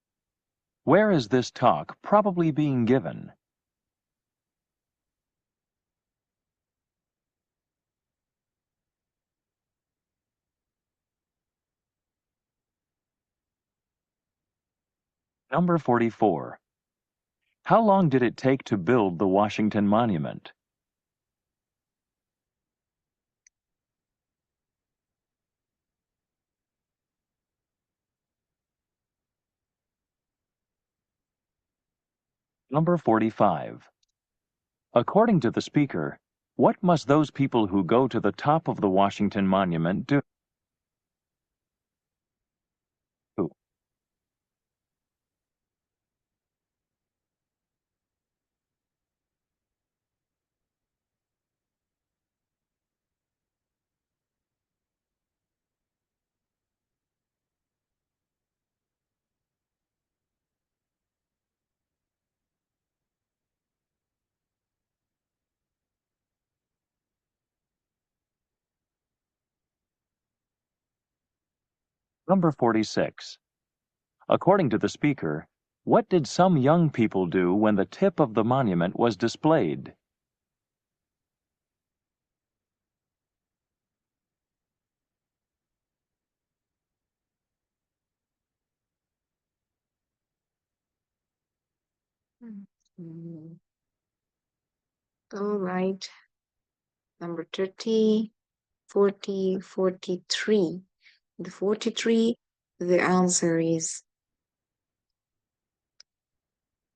Where is this talk probably being given? Number 44. How long did it take to build the Washington Monument? Number 45. According to the speaker, what must those people who go to the top of the Washington Monument do? Number 46. According to the speaker, what did some young people do when the tip of the monument was displayed? All right. Number 30, 40, 43. The 43, the answer is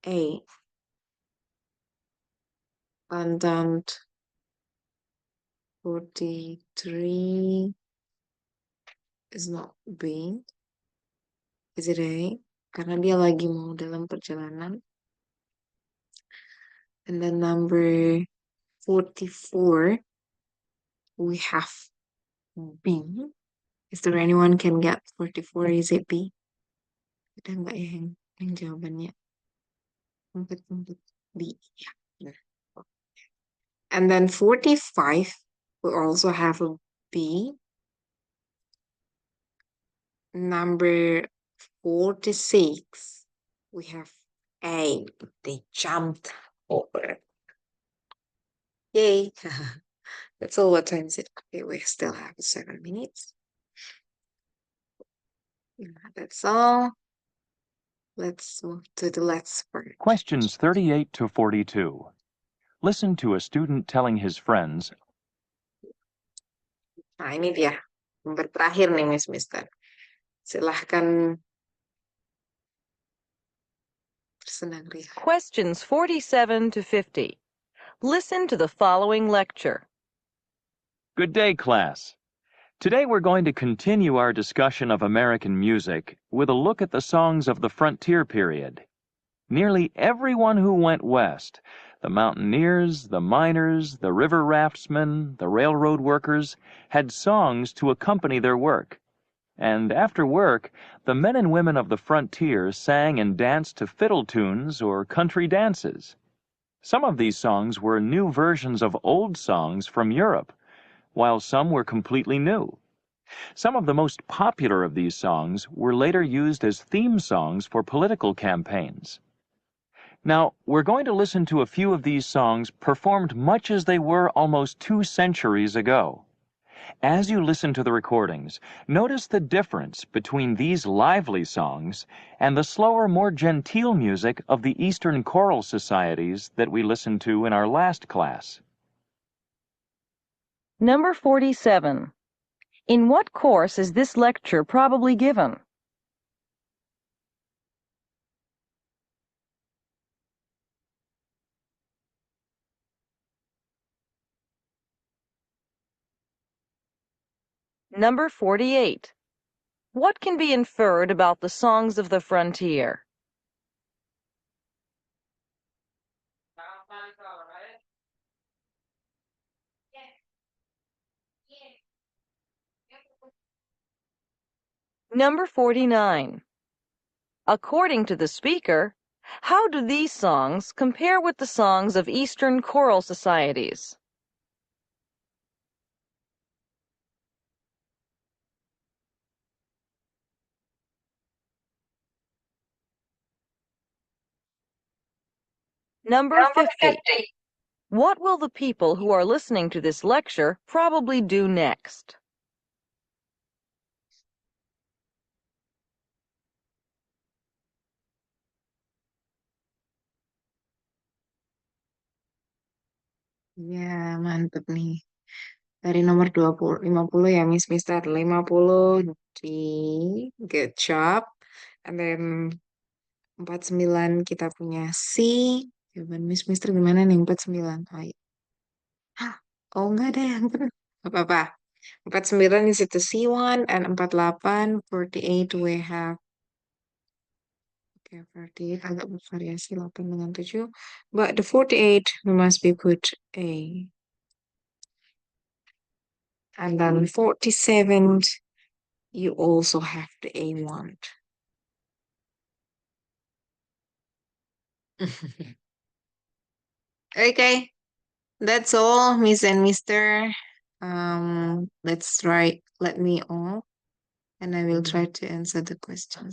A. Pendant 43 is not B. Is it A? Karena dia lagi mau dalam perjalanan. And then number 44, we have B. Is there anyone can get 44? Is it B? Ada nggak ya yang jawabannya? Tempat B. Yeah. And then 45, we also have a B. Number 46, we have A. They jumped over. Yay. That's all. What time is it? Okay, we still have 7 minutes. Yeah, that's all. Let's move to the last part. Questions 38 to 42. Listen to a student telling his friends. Nah, ini dia. Nomor terakhir nih, Mister. Silahkan bersenang ria. Questions 47 to 50. Listen to the following lecture. Good day, class. Today we're going to continue our discussion of American music with a look at the songs of the frontier period. Nearly everyone who went west, the mountaineers, the miners, the river raftsmen, the railroad workers, had songs to accompany their work. And after work, the men and women of the frontier sang and danced to fiddle tunes or country dances. Some of these songs were new versions of old songs from Europe, while some were completely new. Some of the most popular of these songs were later used as theme songs for political campaigns. Now, we're going to listen to a few of these songs performed much as they were almost 2 centuries ago. As you listen to the recordings, notice the difference between these lively songs and the slower, more genteel music of the Eastern choral societies that we listened to in our last class. Number 47. In what course is this lecture probably given? Number 48. What can be inferred about the songs of the frontier? Number 49. According to the speaker, how do these songs compare with the songs of Eastern choral societies? Number 50. What will the people who are listening to this lecture probably do next? Ya, mantep nih. Dari nomor 20, 50 ya, Miss Mister. 50 di good job. And then 49 kita punya C. Jawaban Miss Mister gimana nih 49? Oh, iya. Oh enggak ada yang benar. Apa-apa. 49 is it the C1 and 48, 48 we have. Okay, 48 agak bervariasi 8 dengan 7. But the 48 we must be put A. And then 47 you also have the A1. Okay, that's all, Miss and Mister. Let's try let me off and I will try to answer the questions.